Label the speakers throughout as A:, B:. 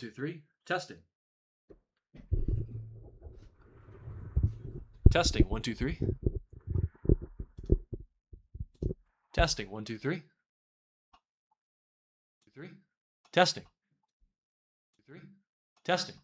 A: 2, 3. Testing. Testing. 1, 2, 3. Testing. 1, 2, 3. 2, 3. Testing. 2, 3. Testing.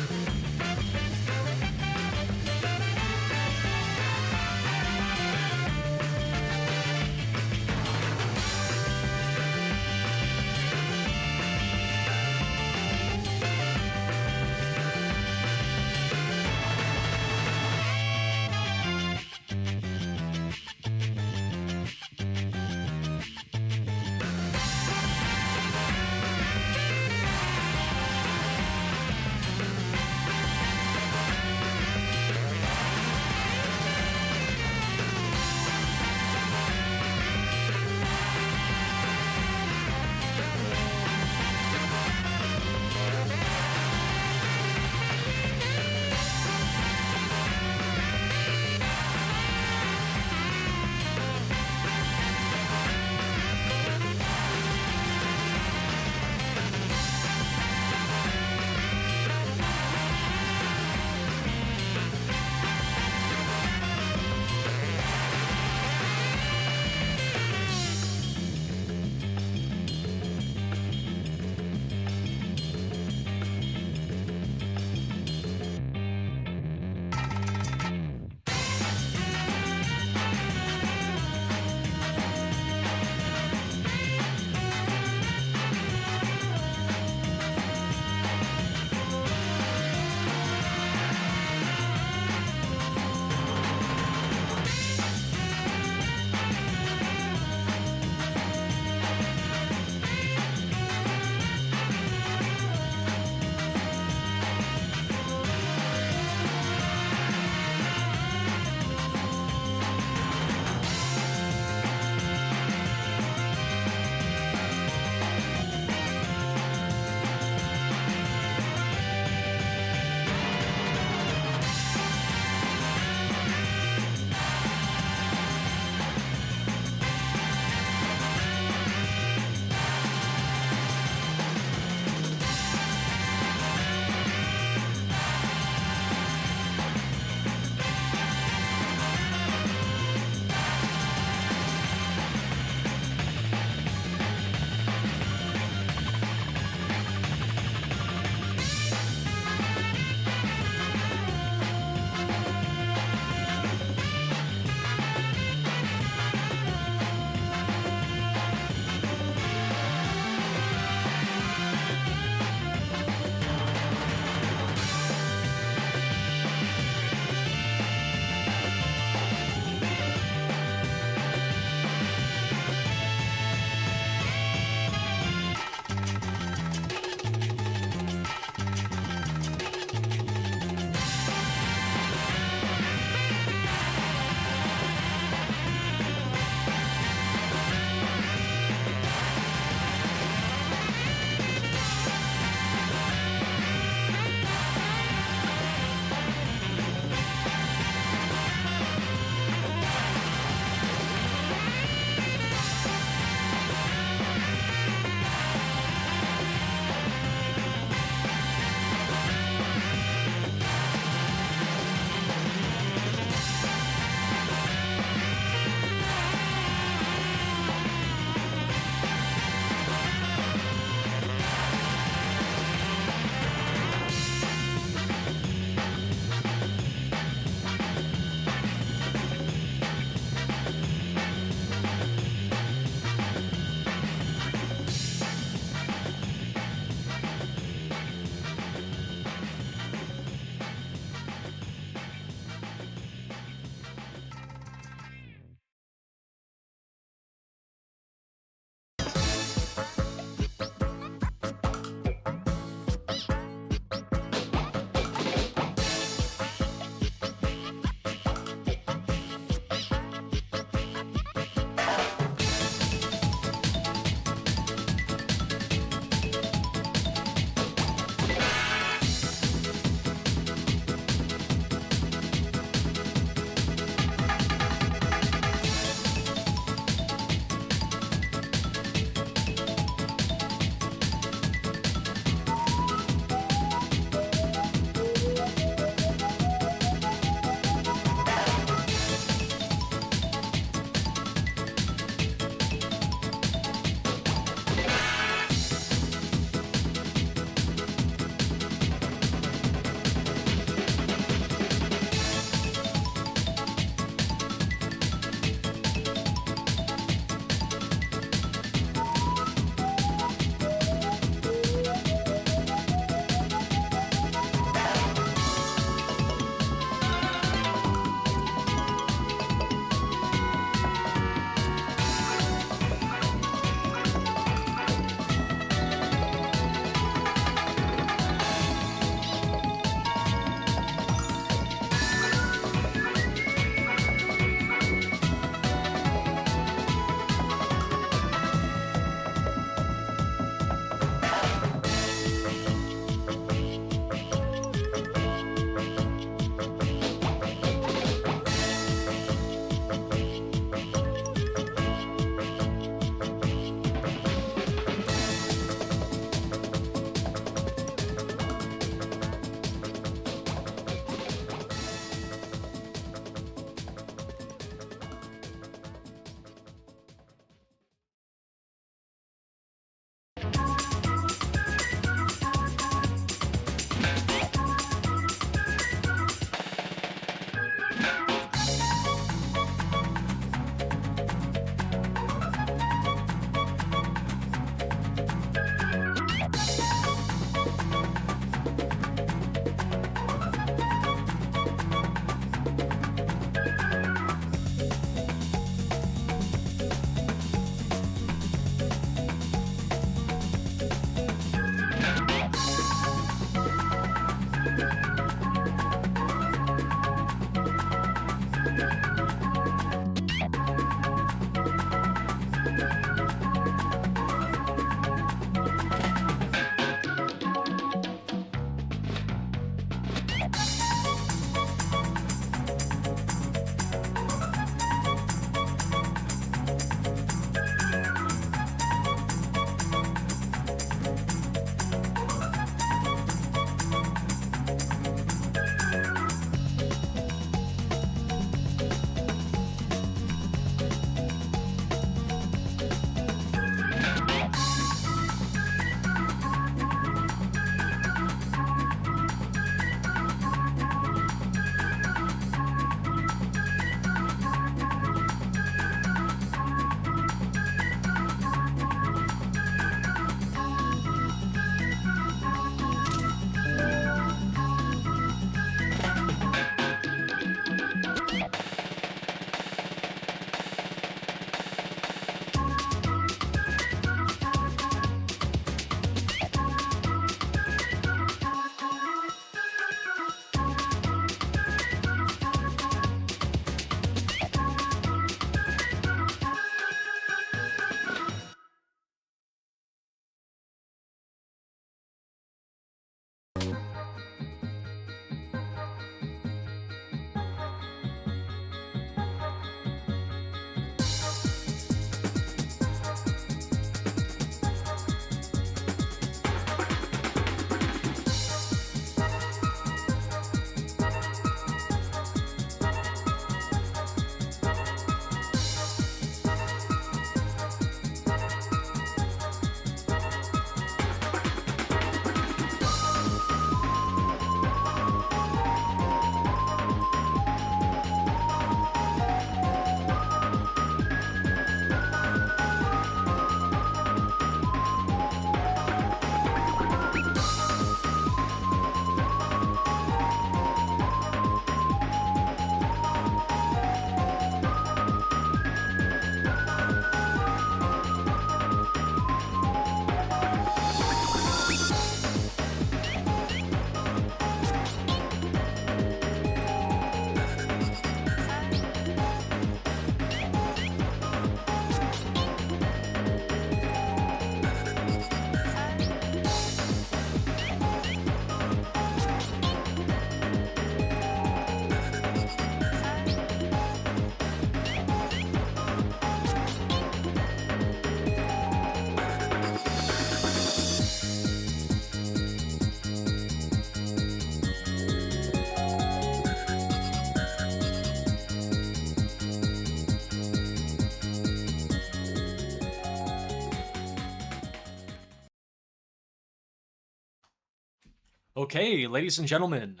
A: Okay, ladies and gentlemen,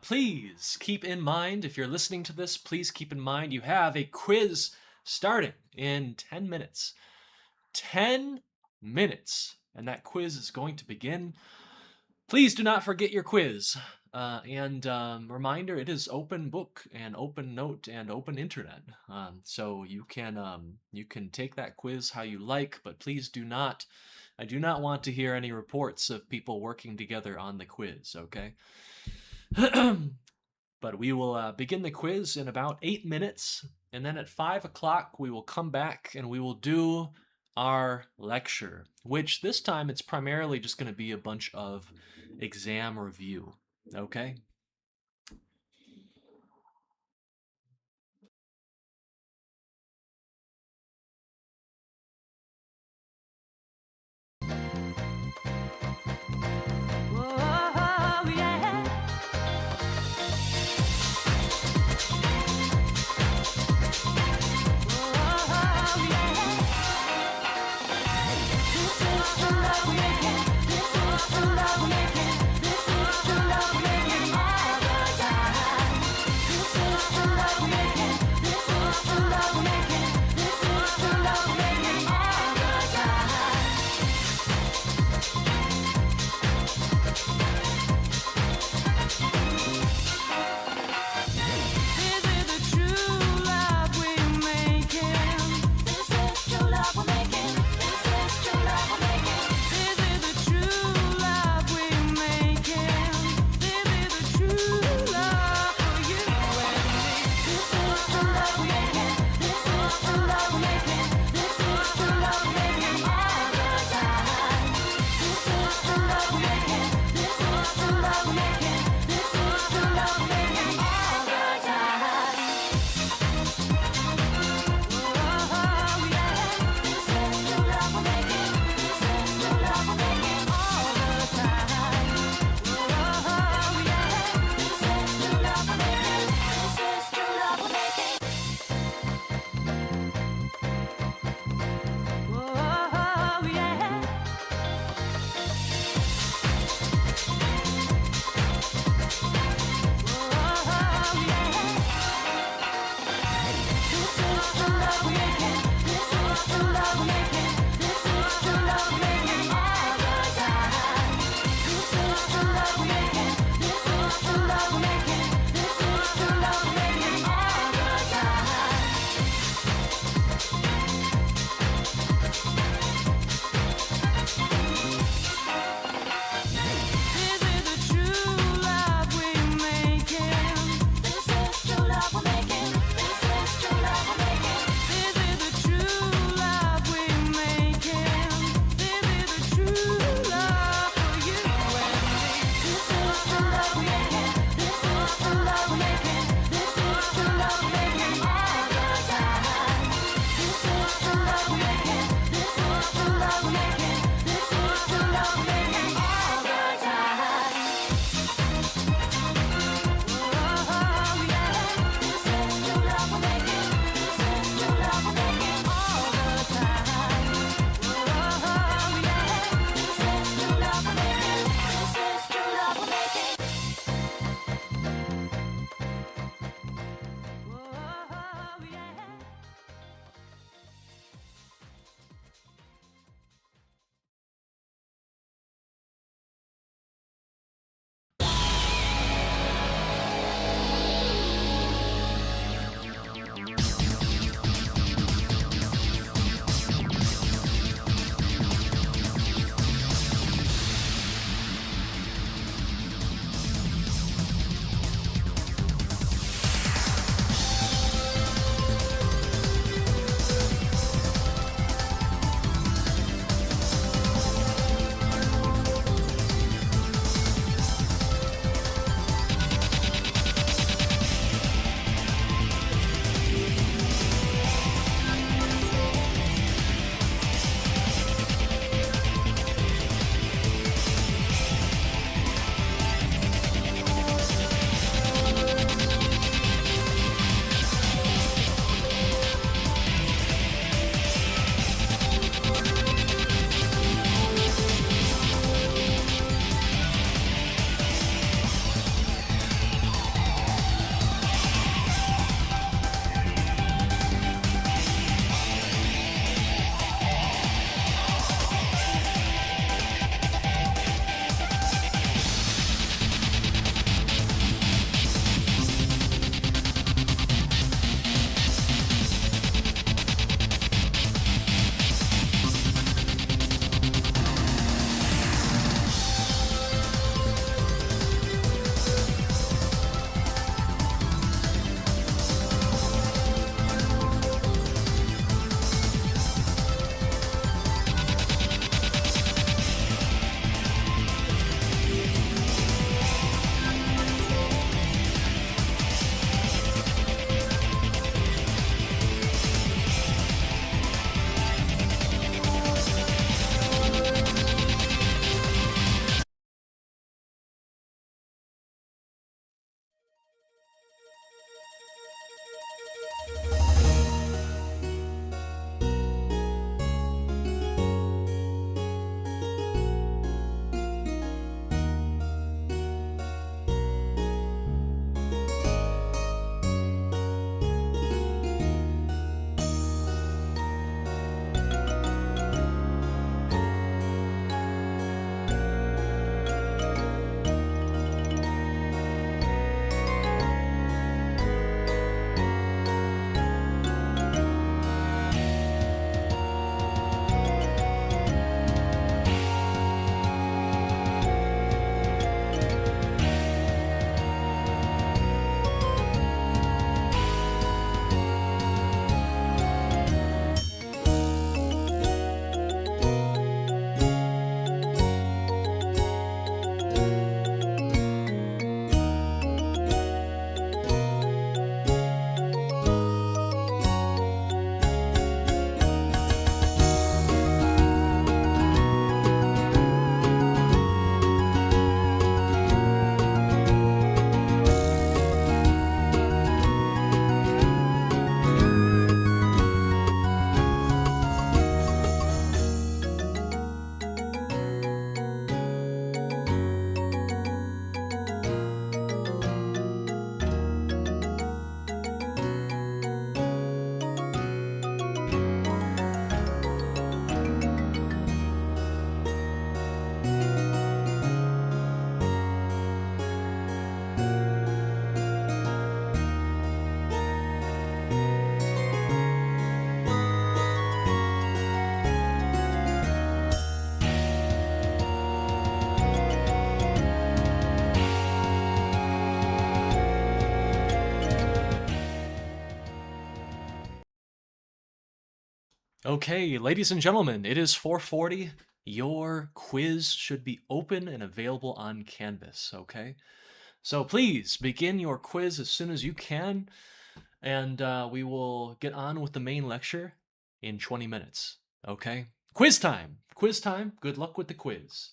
A: please keep in mind, if you're listening to this, please keep in mind you have a quiz starting in 10 minutes. 10 minutes, and that quiz is going to begin. Please do not forget your quiz. Reminder, it is open book and open note and open internet. So you can take that quiz how you like, but please do not, I do not want to hear any reports of people working together on the quiz, okay? But we will begin the quiz in about 8 minutes, and then at 5 o'clock we will come back and we will do our lecture, which this time it's primarily just going to be a bunch of exam review, okay?
B: This is true love we're making.
A: Okay, ladies and gentlemen, it is 4:40. Your quiz should be open and available on Canvas, okay? So please begin your quiz as soon as you can, and we will get on with the main lecture in 20 minutes, okay? Quiz time! Quiz time. Good luck with the quiz.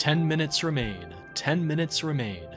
A: 10 minutes remain. 10 minutes remain.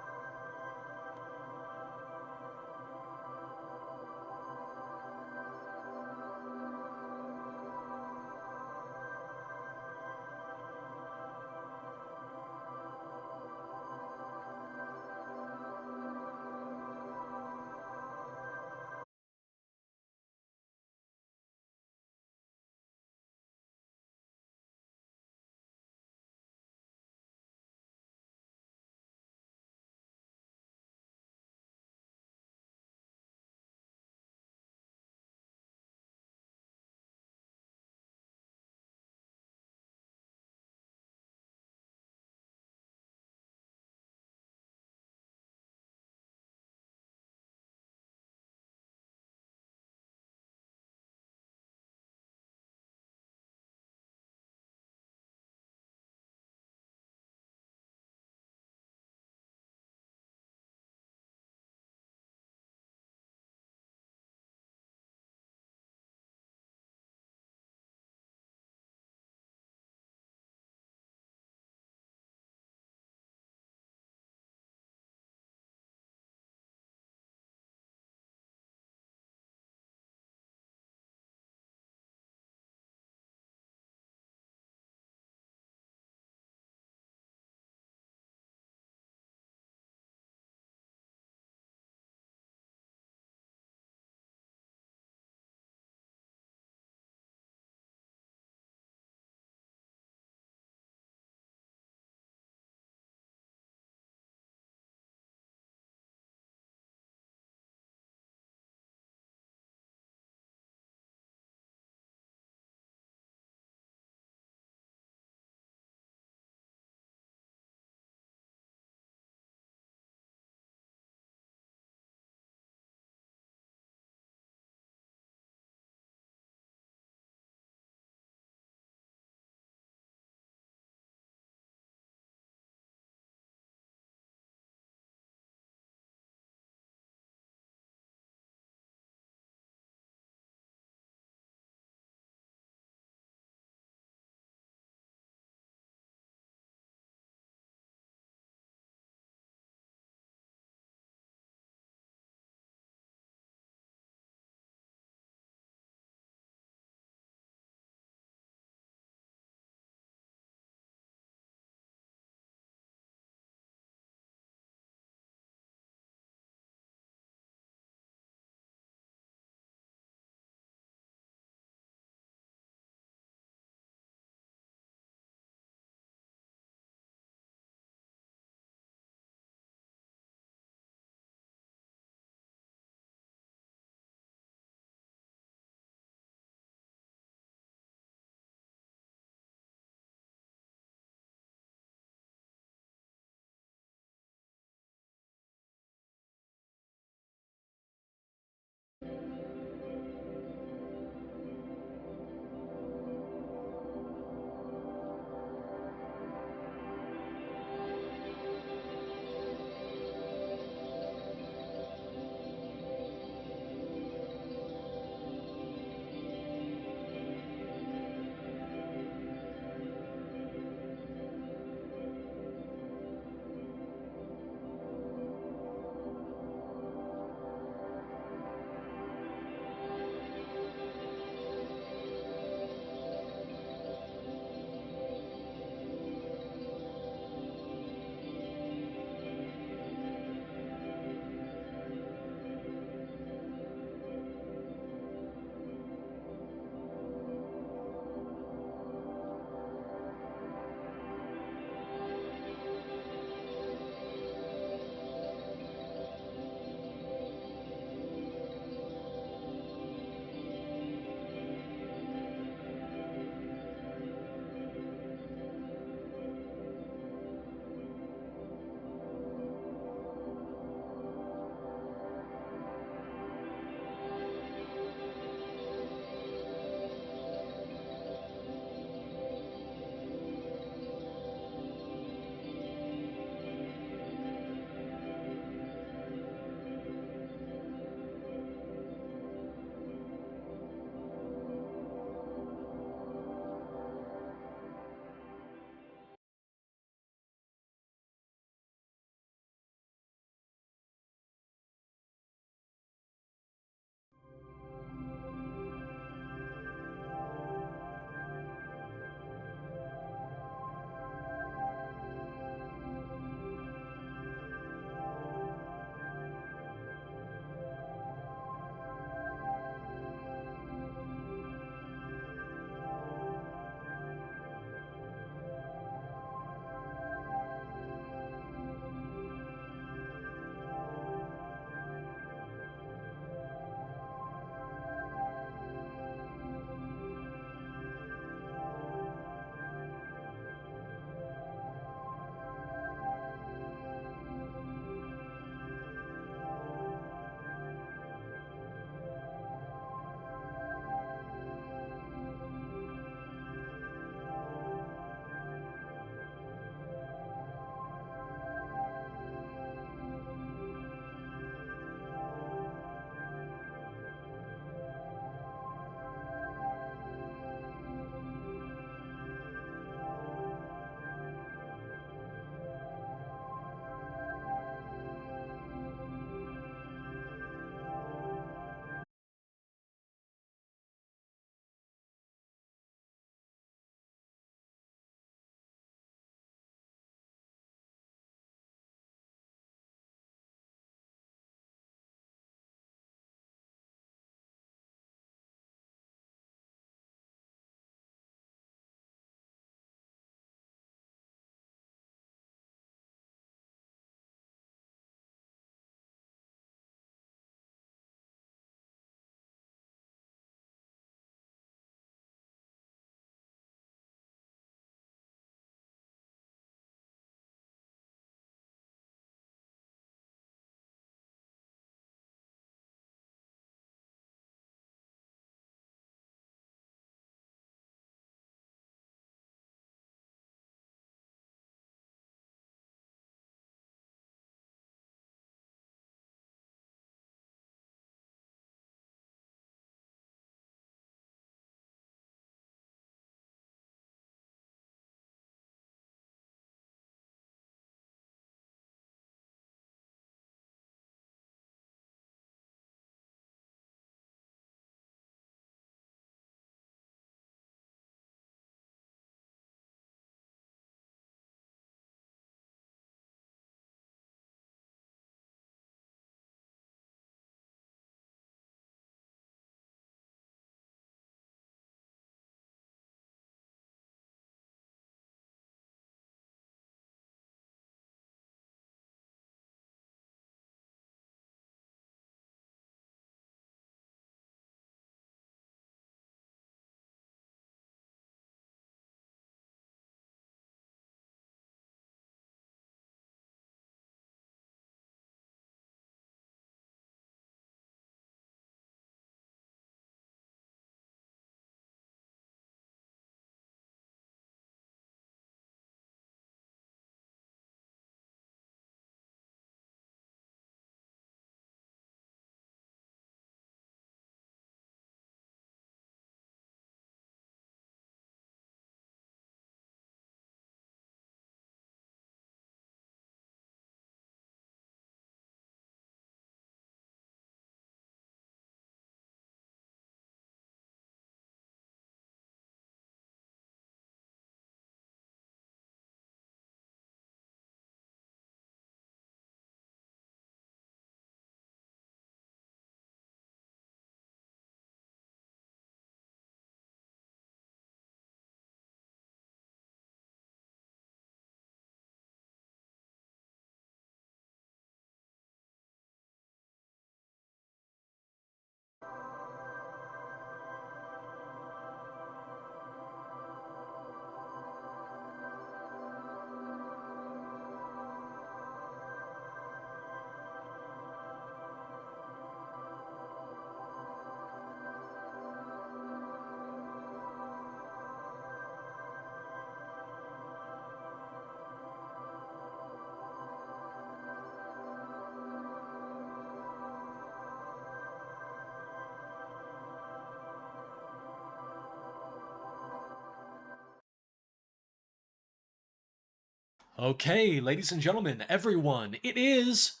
A: Okay, ladies and gentlemen, everyone, it is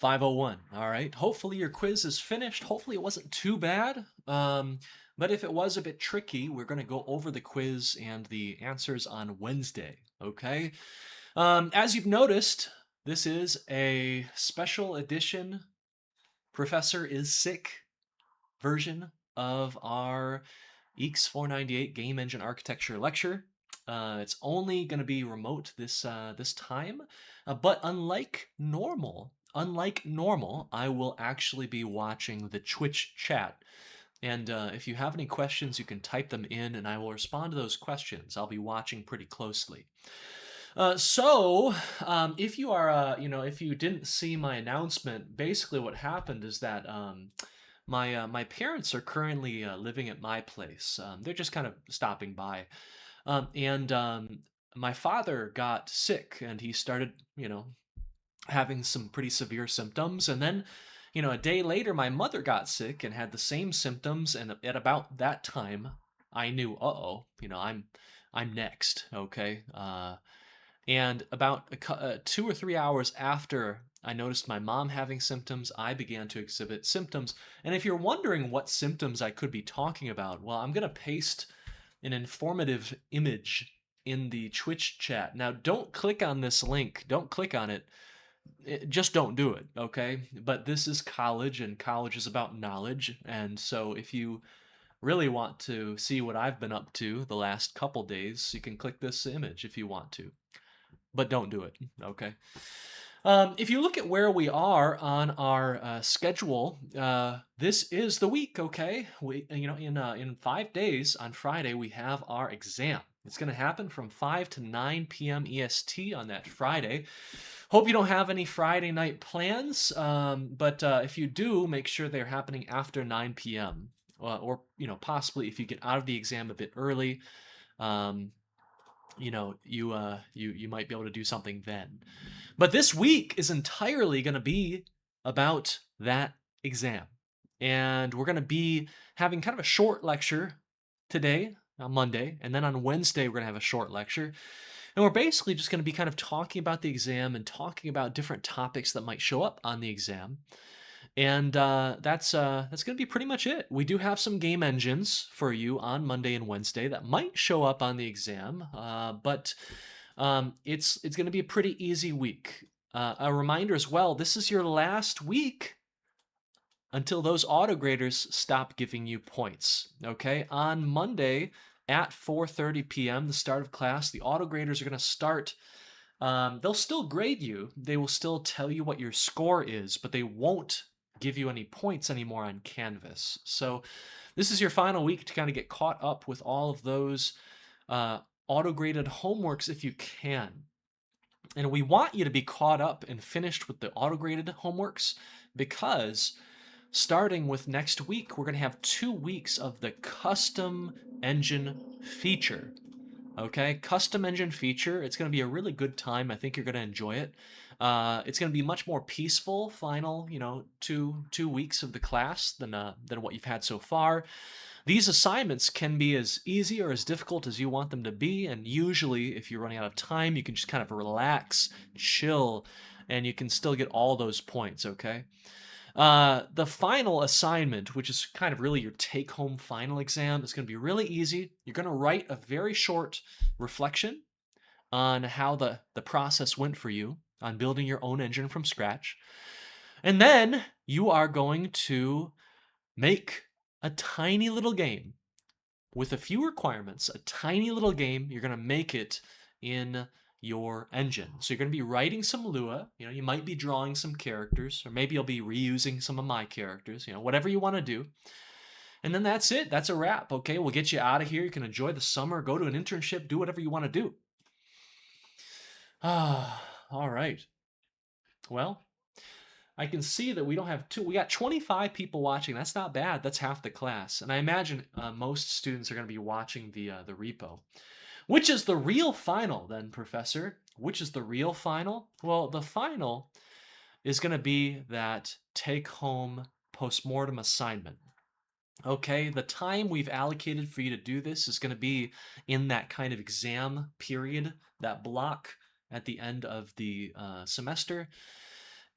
A: 5:01. All right. Hopefully your quiz is finished. Hopefully it wasn't too bad. But if it was a bit tricky, we're going to go over the quiz and the answers on Wednesday. Okay. As you've noticed, this is a special edition Professor is Sick version of our EECS 498 Game Engine Architecture lecture. It's only going to be remote this time, but unlike normal, I will actually be watching the Twitch chat. And if you have any questions, you can type them in, and I will respond to those questions. I'll be watching pretty closely. If you are, if you didn't see my announcement, basically what happened is that my parents are currently living at my place. They're just kind of stopping by, and my father got sick, and he started, having some pretty severe symptoms, and then. A day later, my mother got sick and had the same symptoms, and at about that time, I knew, uh-oh, I'm next, okay? And about 2 or 3 hours after I noticed my mom having symptoms, I began to exhibit symptoms. And if you're wondering what symptoms I could be talking about, well, I'm going to paste an informative image in the Twitch chat. Now, don't click on this link. Don't click on it. Just don't do it, okay? But this is college, and college is about knowledge. And so if you really want to see what I've been up to the last couple days, you can click this image if you want to, but don't do it, okay? If you look at where we are on our schedule, this is the week, okay? In 5 days on Friday we have our exam. It's going to happen from 5 to 9 p.m. EST on that Friday. Hope you don't have any Friday night plans, but if you do, make sure they're happening after 9 p.m. Or possibly if you get out of the exam a bit early. You might be able to do something then. But this week is entirely going to be about that exam. And we're going to be having kind of a short lecture today on Monday, and then on Wednesday we're going to have a short lecture. And we're basically just going to be kind of talking about the exam and talking about different topics that might show up on the exam. And that's going to be pretty much it. We do have some game engines for you on Monday and Wednesday that might show up on the exam, but it's going to be a pretty easy week. A reminder as well, this is your last week until those auto-graders stop giving you points, okay? On Monday at 4:30 p.m., the start of class, the auto-graders are going to start. They'll still grade you. They will still tell you what your score is, but they won't give you any points anymore on Canvas. So this is your final week to kind of get caught up with all of those auto-graded homeworks if you can. And we want you to be caught up and finished with the auto-graded homeworks because starting with next week, we're going to have 2 weeks of the custom engine feature. Okay, custom engine feature. It's going to be a really good time. I think you're going to enjoy it. It's going to be much more peaceful final, two weeks of the class than what you've had so far. These assignments can be as easy or as difficult as you want them to be, and usually if you're running out of time, you can just kind of relax, chill, and you can still get all those points, okay? The final assignment, which is kind of really your take-home final exam, is going to be really easy. You're going to write a very short reflection on how the process went for you on building your own engine from scratch. And then you are going to make a tiny little game with a few requirements, a tiny little game. You're going to make it in your engine. So you're going to be writing some Lua, you might be drawing some characters, or maybe you'll be reusing some of my characters, whatever you want to do. And then that's it. That's a wrap. Okay, we'll get you out of here. You can enjoy the summer, go to an internship, do whatever you want to do. All right. Well, I can see that we don't have we got 25 people watching. That's not bad. That's half the class. And I imagine most students are going to be watching the repo. Which is the real final then, Professor? Which is the real final? Well, the final is going to be that take-home postmortem assignment. Okay, the time we've allocated for you to do this is going to be in that kind of exam period, that block at the end of the semester.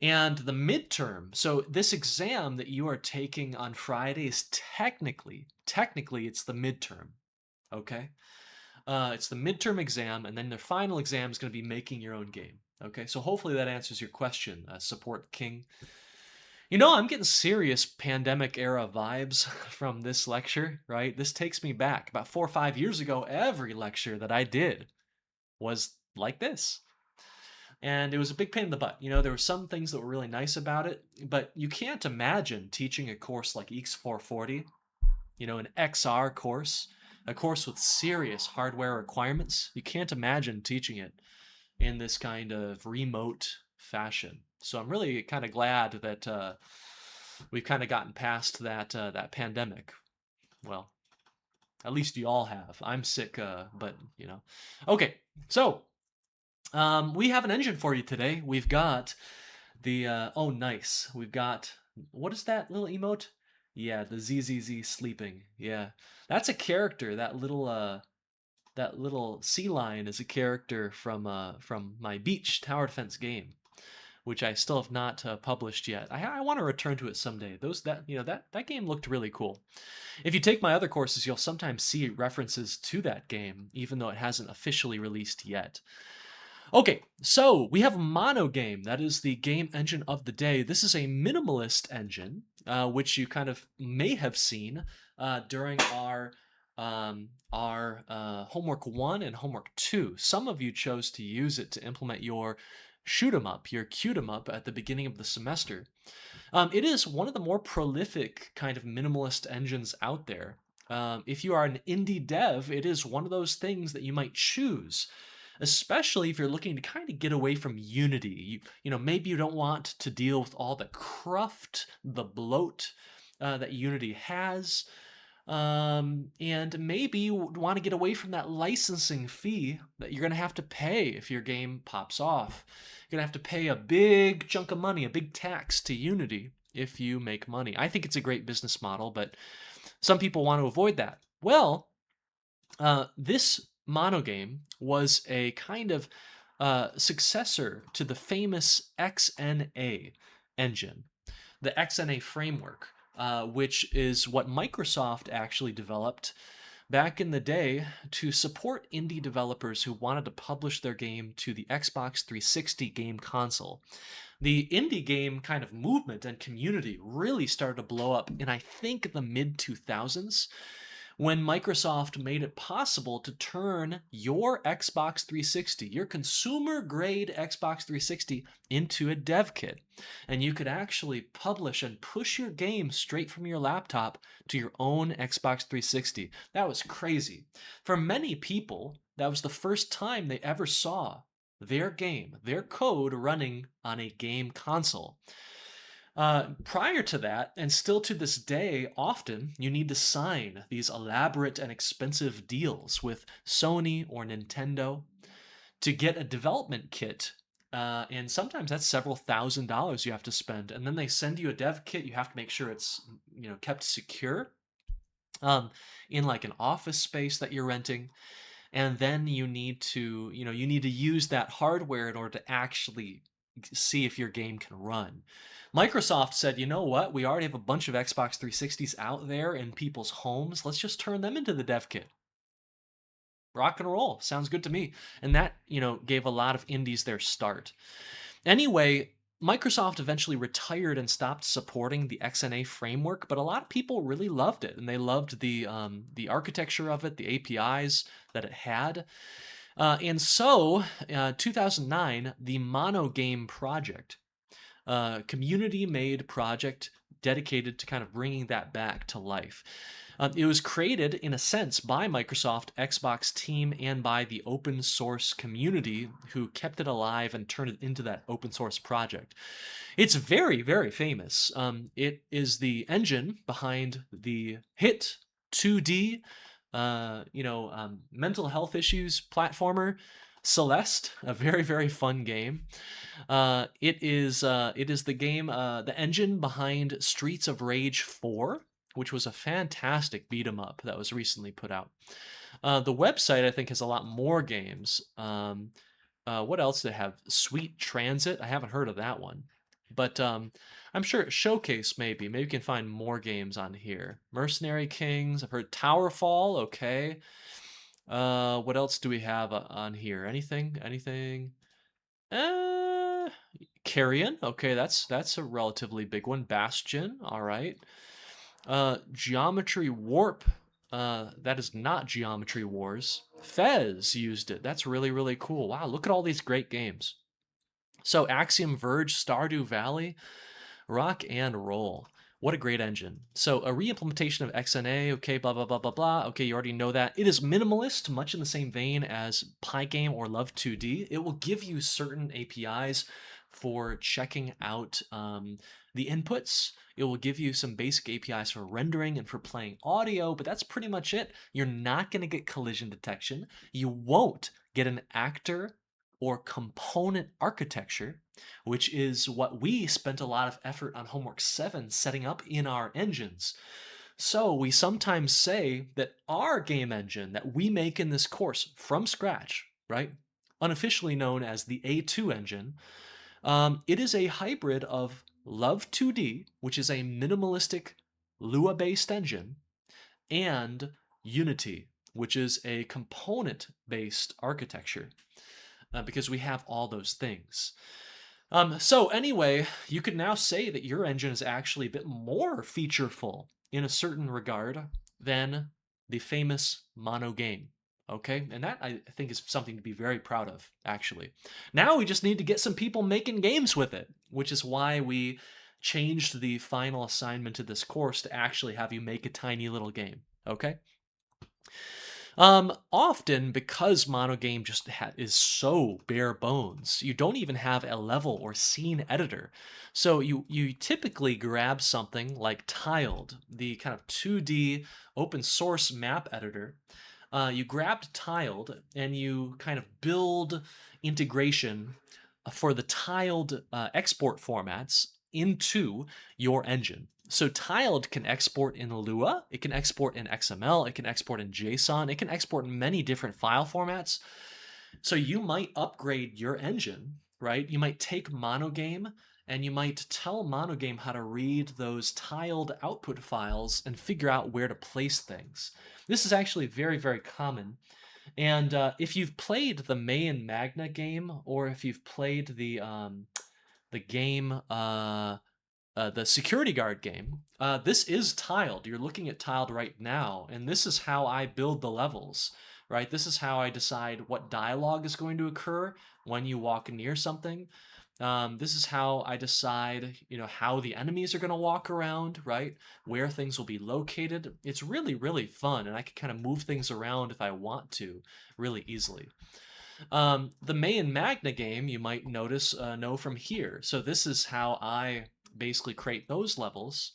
A: And the midterm, so this exam that you are taking on Friday is technically it's the midterm, okay? It's the midterm exam, and then the final exam is going to be making your own game. Okay, so hopefully that answers your question, Support King. You know, I'm getting serious pandemic era vibes from this lecture, right? This takes me back about 4 or 5 years ago. Every lecture that I did was like this. And it was a big pain in the butt. You know, there were some things that were really nice about it, but you can't imagine teaching a course like EECS 440, you know, an XR course, a course with serious hardware requirements. You can't imagine teaching it in this kind of remote fashion. So I'm really kind of glad that we've kind of gotten past that pandemic. Well, at least you all have. I'm sick, but you know. Okay, so we have an engine for you today. We've got the oh nice. We've got, what is that little emote? Yeah, the ZZZ sleeping. Yeah, that's a character. That little sea lion is a character from my beach tower defense game, which I still have not published yet. I want to return to it someday. That game looked really cool. If you take my other courses, you'll sometimes see references to that game, even though it hasn't officially released yet. Okay, so we have a mono game. That is the game engine of the day. This is a minimalist engine, which you kind of may have seen during our homework 1 and homework 2. Some of you chose to use it to implement your shoot 'em up, your cute 'em up at the beginning of the semester. It is one of the more prolific kind of minimalist engines out there. If you are an indie dev, it is one of those things that you might choose, especially if you're looking to kind of get away from Unity. You know, maybe you don't want to deal with all the cruft, the bloat that Unity has. And maybe you want to get away from that licensing fee that you're going to have to pay if your game pops off. You're going to have to pay a big chunk of money, a big tax to Unity if you make money. I think it's a great business model, but some people want to avoid that. Well, this mono game was a kind of successor to the famous XNA engine, the XNA framework, which is what Microsoft actually developed back in the day to support indie developers who wanted to publish their game to the Xbox 360 game console. The indie game kind of movement and community really started to blow up in, I think, the mid 2000s, when Microsoft made it possible to turn your Xbox 360, your consumer grade Xbox 360, into a dev kit. And you could actually publish and push your game straight from your laptop to your own Xbox 360. That was crazy. For many people, that was the first time they ever saw their game, their code running on a game console. Prior to that, and still to this day, often you need to sign these elaborate and expensive deals with Sony or Nintendo to get a development kit. And sometimes that's several $1,000s you have to spend. And then they send you a dev kit. You have to make sure it's, you know, kept secure in like an office space that you're renting. And then you need to, you need to use that hardware in order to actually see if your game can run. Microsoft said, you know what? We already have a bunch of Xbox 360s out there in people's homes. Let's just turn them into the dev kit. Rock and roll. Sounds good to me. And that, gave a lot of indies their start. Anyway, Microsoft eventually retired and stopped supporting the XNA framework, but a lot of people really loved it, and they loved the architecture of it, the APIs that it had. And so, 2009, the Mono Game project, community-made project dedicated to kind of bringing that back to life. It was created, in a sense, by Microsoft Xbox team and by the open source community who kept it alive and turned it into that open source project. It's very, very famous. It is the engine behind the hit 2D, mental health issues platformer Celeste, a very, very fun game. It is the game, the engine behind Streets of Rage 4, which was a fantastic beat 'em up that was recently put out. The website, I think, has a lot more games. What else do they have? Sweet Transit. I haven't heard of that one, but I'm sure Showcase maybe. Maybe we can find more games on here. Mercenary Kings. I've heard Towerfall. Okay. What else do we have on here? Anything? Anything? Uh, Carrion. Okay, that's a relatively big one. Bastion. All right. Geometry Warp. That is not Geometry Wars. Fez used it. That's really, really cool. Wow, look at all these great games. So Axiom Verge, Stardew Valley, Rock and Roll. What a great engine. So a re-implementation of XNA, okay, blah, blah, blah, blah, blah. Okay, you already know that. It is minimalist, much in the same vein as Pygame or Love 2D. It will give you certain APIs for checking out the inputs. It will give you some basic APIs for rendering and for playing audio, but that's pretty much it. You're not going to get collision detection. You won't get an actor or component architecture, which is what we spent a lot of effort on Homework 7 setting up in our engines. So we sometimes say that our game engine that we make in this course from scratch, right, unofficially known as the A2 engine, it is a hybrid of Love 2D, which is a minimalistic Lua-based engine, and Unity, which is a component-based architecture, because we have all those things. So anyway, you could now say that your engine is actually a bit more featureful in a certain regard than the famous mono game. Okay, and that I think is something to be very proud of, actually. Now we just need to get some people making games with it, which is why we changed the final assignment to this course to actually have you make a tiny little game. Okay? Often because monogame just is so bare bones, you don't even have a level or scene editor. So you typically grab something like Tiled, the kind of 2D open source map editor. You grabbed Tiled and you kind of build integration for the tiled export formats into your engine. So tiled can export in Lua, it can export in XML, it can export in JSON, it can export in many different file formats. So you might upgrade your engine, right? You might take Monogame and you might tell Monogame how to read those tiled output files and figure out where to place things. This is actually very, very common. And if you've played the May and Magna game, or if you've played the game, the security guard game, this is tiled. You're looking at tiled right now, and this is how I build the levels, right? This is how I decide what dialogue is going to occur when you walk near something. This is how I decide, how the enemies are going to walk around, right? Where things will be located. It's really, really fun, and I can kind of move things around if I want to really easily. The May and Magna game, you might notice, know from here. So this is how I basically create those levels.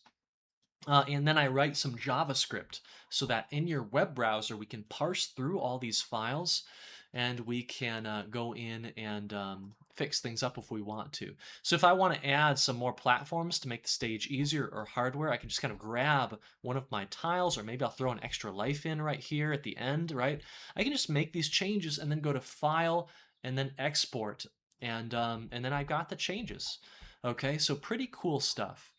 A: And then I write some JavaScript so that in your web browser, we can parse through all these files and we can go in and fix things up if we want to. So if I want to add some more platforms to make the stage easier or hardware, I can just kind of grab one of my tiles, or maybe I'll throw an extra life in right here at the end, right? I can just make these changes and then go to File and then Export, and then I got the changes. Okay, so pretty cool stuff.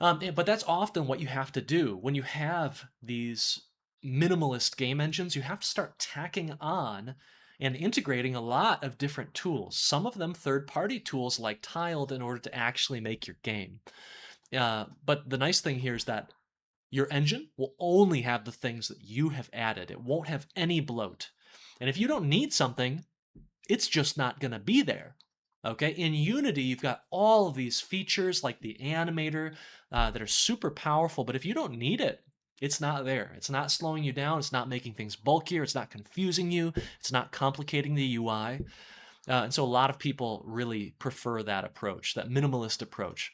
A: But that's often what you have to do when you have these minimalist game engines. You have to start tacking on and integrating a lot of different tools, some of them third-party tools like Tiled, in order to actually make your game. But the nice thing here is that your engine will only have the things that you have added. It won't have any bloat. And if you don't need something, it's just not going to be there. Okay, in Unity, you've got all of these features like the animator that are super powerful, but if you don't need it, it's not there. It's not slowing you down. It's not making things bulkier. It's not confusing you. It's not complicating the UI. And so a lot of people really prefer that approach, that minimalist approach.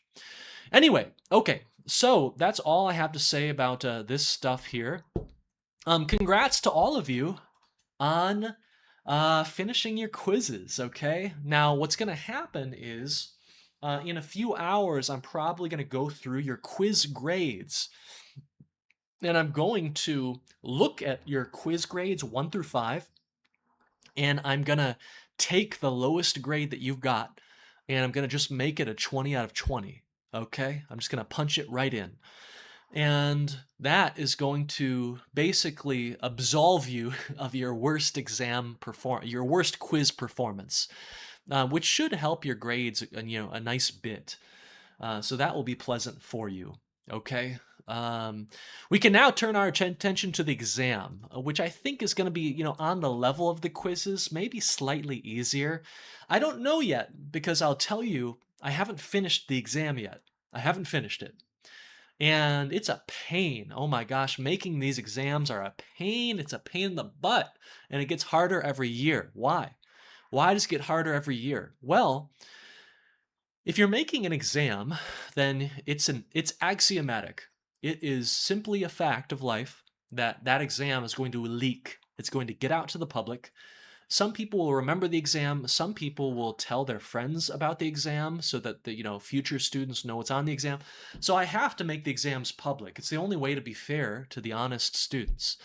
A: Anyway, okay, so that's all I have to say about this stuff here. Congrats to all of you on finishing your quizzes, okay? Now, what's going to happen is in a few hours, I'm probably going to go through your quiz grades. And I'm going to look at your quiz grades 1 through 5, and I'm going to take the lowest grade that you've got, and I'm going to just make it a 20 out of 20. Okay? I'm just going to punch it right in. And that is going to basically absolve you of your worst your worst quiz performance, which should help your grades, a nice bit. So that will be pleasant for you. Okay. We can now turn our attention to the exam, which I think is going to be, on the level of the quizzes, maybe slightly easier. I don't know yet, because I'll tell you, I haven't finished the exam yet. I haven't finished it. And it's a pain. Oh my gosh, making these exams are a pain. It's a pain in the butt. And it gets harder every year. Why? Why does it get harder every year? Well, if you're making an exam, then it's axiomatic. It is simply a fact of life that that exam is going to leak. It's going to get out to the public. Some people will remember the exam. Some people will tell their friends about the exam so that the future students know what's on the exam. So I have to make the exams public. It's the only way to be fair to the honest students.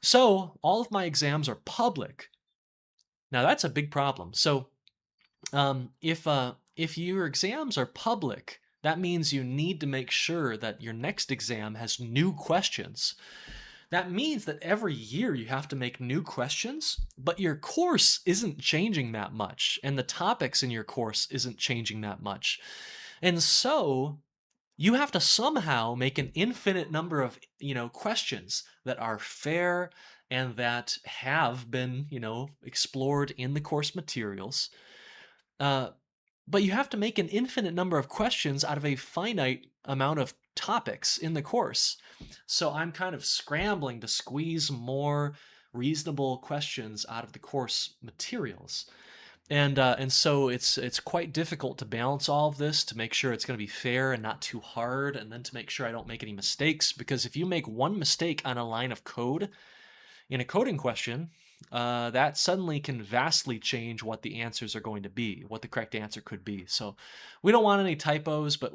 A: So all of my exams are public. Now that's a big problem. So if your exams are public, that means you need to make sure that your next exam has new questions. That means that every year you have to make new questions, but your course isn't changing that much, and the topics in your course isn't changing that much. And so you have to somehow make an infinite number of, questions that are fair and that have been, explored in the course materials. But you have to make an infinite number of questions out of a finite amount of topics in the course. So I'm kind of scrambling to squeeze more reasonable questions out of the course materials. And so it's quite difficult to balance all of this to make sure it's going to be fair and not too hard, and then to make sure I don't make any mistakes, because if you make one mistake on a line of code in a coding question, that suddenly can vastly change what the answers are going to be, what the correct answer could be. So we don't want any typos, but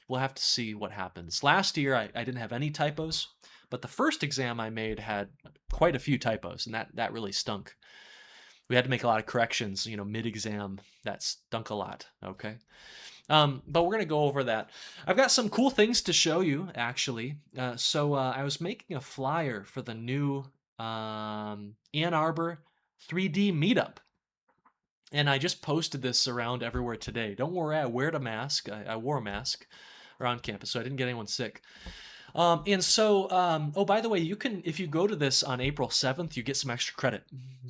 A: we'll have to see what happens. Last year I didn't have any typos, but the first exam I made had quite a few typos, and that really stunk. We had to make a lot of corrections, mid-exam. That stunk a lot, okay? But we're going to go over that. I've got some cool things to show you, actually. So I was making a flyer for the new Ann Arbor 3D meetup. And I just posted this around everywhere today. Don't worry, I wear a mask. I wore a mask around campus, so I didn't get anyone sick. Oh, by the way, you can, if you go to this on April 7th, you get some extra credit,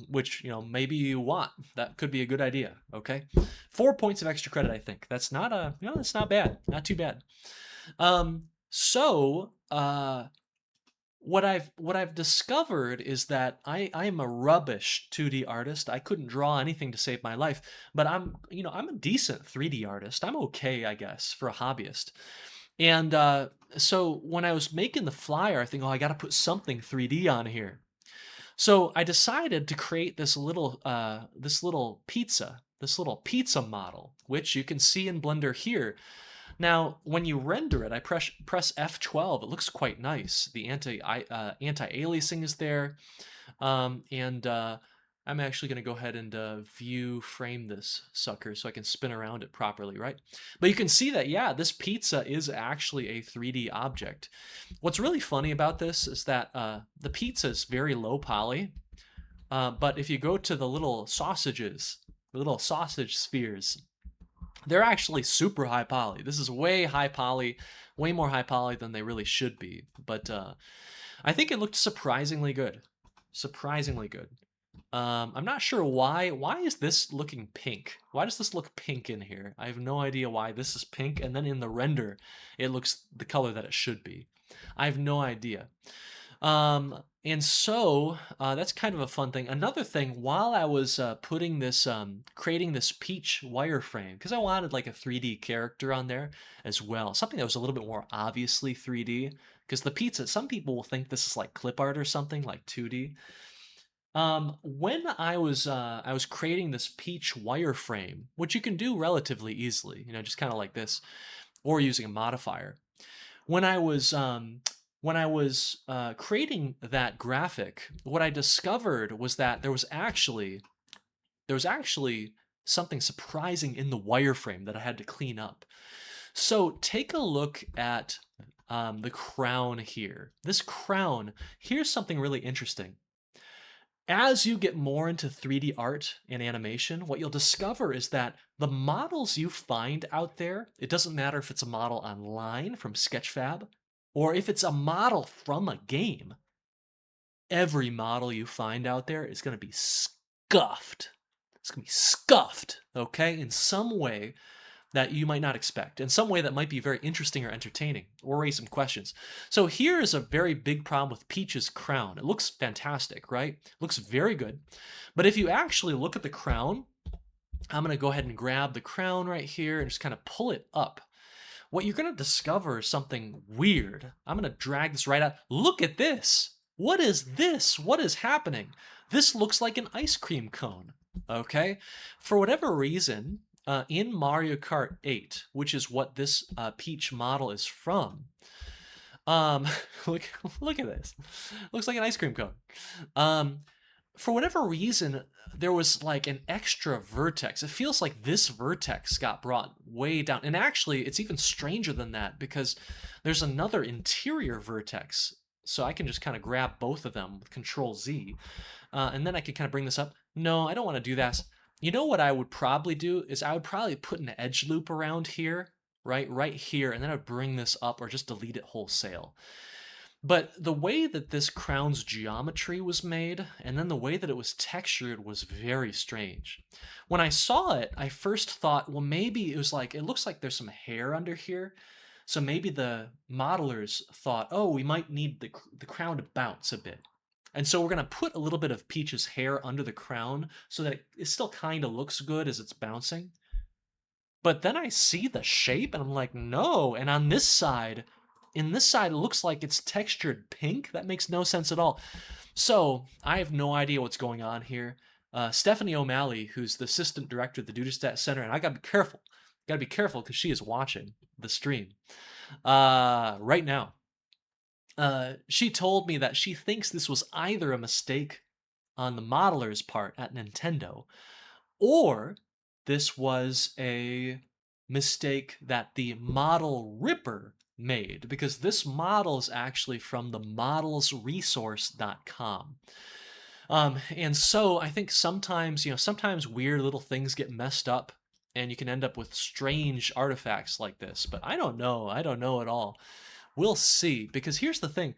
A: which, maybe you want. That could be a good idea, okay? 4 points of extra credit, I think. That's not that's not bad. Not too bad. What I've discovered is that I am a rubbish 2D artist. I couldn't draw anything to save my life, but I'm a decent 3D artist. I'm okay, I guess, for a hobbyist. And so when I was making the flyer, I think, I got to put something 3D on here. So I decided to create this little pizza model, which you can see in Blender here. Now, when you render it, I press F12. It looks quite nice. The anti-aliasing is there, and I'm actually going to go ahead and view frame this sucker so I can spin around it properly, right? But you can see that, yeah, this pizza is actually a 3D object. What's really funny about this is that the pizza is very low poly, but if you go to the little sausages, the little sausage spheres, they're actually super high poly. This is way high poly, way more high poly than they really should be. But I think it looked surprisingly good. Surprisingly good. I'm not sure why. Why is this looking pink? Why does this look pink in here? I have no idea why this is pink, and then in the render, it looks the color that it should be. I have no idea. And so that's kind of a fun thing. Another thing, while I was putting this, creating this peach wireframe, because I wanted like a 3D character on there as well, something that was a little bit more obviously 3D, because the pizza, some people will think this is like clip art or something, like 2D. When I was creating this peach wireframe, which you can do relatively easily, just kind of like this, or using a modifier. When I was creating that graphic, what I discovered was that there there was actually something surprising in the wireframe that I had to clean up. So take a look at the crown here. This crown, here's something really interesting. As you get more into 3D art and animation, what you'll discover is that the models you find out there, it doesn't matter if it's a model online from Sketchfab or if it's a model from a game, every model you find out there is going to be scuffed. It's going to be scuffed, okay, in some way that you might not expect, in some way that might be very interesting or entertaining, or raise some questions. So here is a very big problem with Peach's crown. It looks fantastic, right? It looks very good. But if you actually look at the crown, I'm going to go ahead and grab the crown right here and just kind of pull it up. What you're going to discover is something weird. I'm going to drag this right out. Look at this. What is this? What is happening? This looks like an ice cream cone, okay? For whatever reason, in Mario Kart 8, which is what this Peach model is from, look at this. Looks like an ice cream cone. For whatever reason, there was like an extra vertex. It feels like this vertex got brought way down. And actually, it's even stranger than that because there's another interior vertex. So I can just kind of grab both of them with Control Z. And then I can kind of bring this up. No, I don't want to do that. You know what I would probably do is I would probably put an edge loop around here, right here, and then I would bring this up or just delete it wholesale. But the way that this crown's geometry was made, and then the way that it was textured was very strange. When I saw it, I first thought, well, maybe it was like, it looks like there's some hair under here. So maybe the modelers thought, oh, we might need the crown to bounce a bit. And so we're going to put a little bit of Peach's hair under the crown so that it still kind of looks good as it's bouncing. But then I see the shape and I'm like, no. And on this side, in this side, it looks like it's textured pink. That makes no sense at all. So I have no idea what's going on here. Stephanie O'Malley, who's the assistant director at the Dudastat Center, and I gotta be careful. Gotta be careful because she is watching the stream right now. She told me that she thinks this was either a mistake on the modeler's part at Nintendo, or this was a mistake that the model ripper made, because this model is actually from the modelsresource.com. And so I think sometimes, sometimes weird little things get messed up and you can end up with strange artifacts like this, but I don't know. I don't know at all. We'll see, because here's the thing.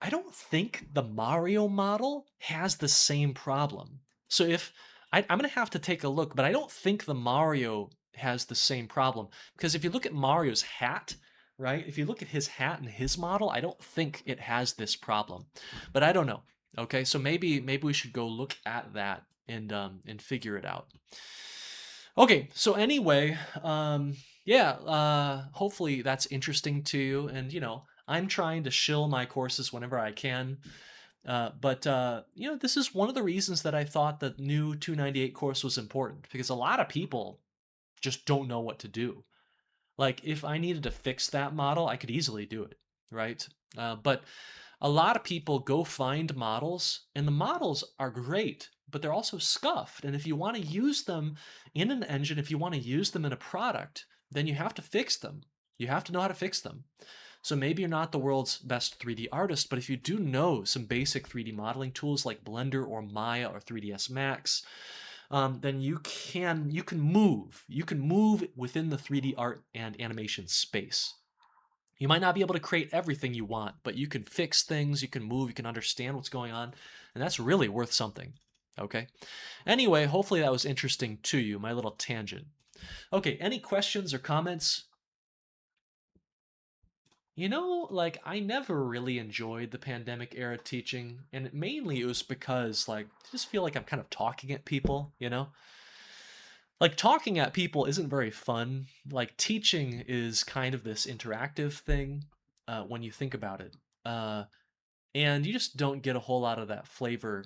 A: I don't think the Mario model has the same problem. So if I'm going to have to take a look, but I don't think the Mario has the same problem, because if you look at Mario's hat, right? If you look at his hat and his model, I don't think it has this problem, but I don't know. Okay, so maybe we should go look at that and figure it out. Okay, so anyway, yeah, hopefully that's interesting to you. And, I'm trying to shill my courses whenever I can. But this is one of the reasons that I thought the new 298 course was important, because a lot of people just don't know what to do. Like, if I needed to fix that model, I could easily do it, right? But a lot of people go find models, and the models are great, but they're also scuffed. And if you want to use them in an engine, if you want to use them in a product, then you have to fix them. You have to know how to fix them. So maybe you're not the world's best 3D artist, but if you do know some basic 3D modeling tools like Blender or Maya or 3ds Max, then you can move. You can move within the 3D art and animation space. You might not be able to create everything you want, but you can fix things, you can move, you can understand what's going on, and that's really worth something. Okay? Anyway, hopefully that was interesting to you, my little tangent. Okay, any questions or comments? I never really enjoyed the pandemic era teaching, and mainly it was because, I just feel like I'm kind of talking at people, Like, talking at people isn't very fun. Like, teaching is kind of this interactive thing when you think about it. And you just don't get a whole lot of that flavor.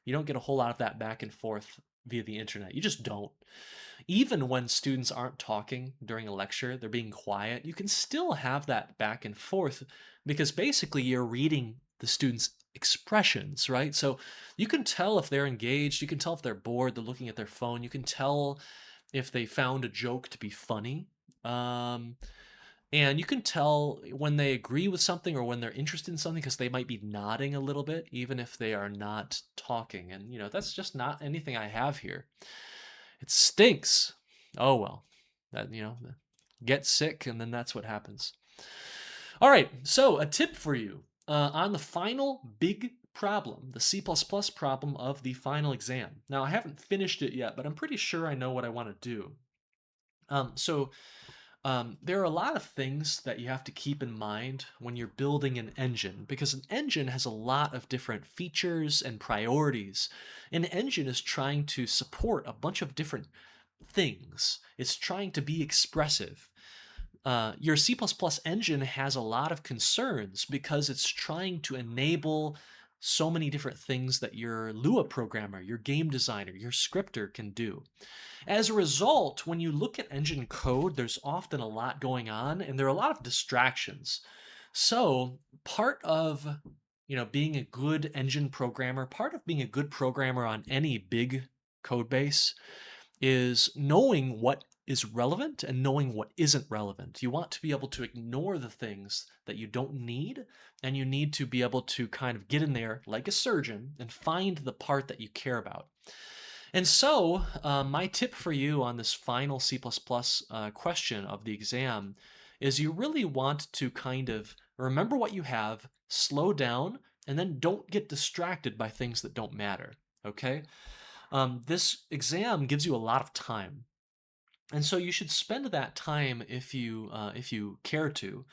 A: You don't get a whole lot of that back and forth via the internet. You just don't. Even when students aren't talking during a lecture, they're being quiet, you can still have that back and forth, because basically you're reading the students' expressions, right? So you can tell if they're engaged, you can tell if they're bored, they're looking at their phone, you can tell if they found a joke to be funny. Um, and you can tell when they agree with something or when they're interested in something because they might be nodding a little bit, even if they are not talking. And, that's just not anything I have here. It stinks. Oh, well. That, get sick, and then that's what happens. All right. So, a tip for you on the final big problem, the C++ problem of the final exam. Now, I haven't finished it yet, but I'm pretty sure I know what I want to do. There are a lot of things that you have to keep in mind when you're building an engine, because an engine has a lot of different features and priorities. An engine is trying to support a bunch of different things. It's trying to be expressive. Your C++ engine has a lot of concerns because it's trying to enable so many different things that your Lua programmer, your game designer, your scripter can do. As a result, when you look at engine code, there's often a lot going on and there are a lot of distractions. So part of being a good engine programmer, part of being a good programmer on any big code base is knowing what is relevant and knowing what isn't relevant. You want to be able to ignore the things that you don't need, and you need to be able to kind of get in there like a surgeon and find the part that you care about. And so, my tip for you on this final C++ question of the exam is you really want to kind of remember what you have, slow down, and then don't get distracted by things that don't matter. Okay? This exam gives you a lot of time, and so you should spend that time if you care to,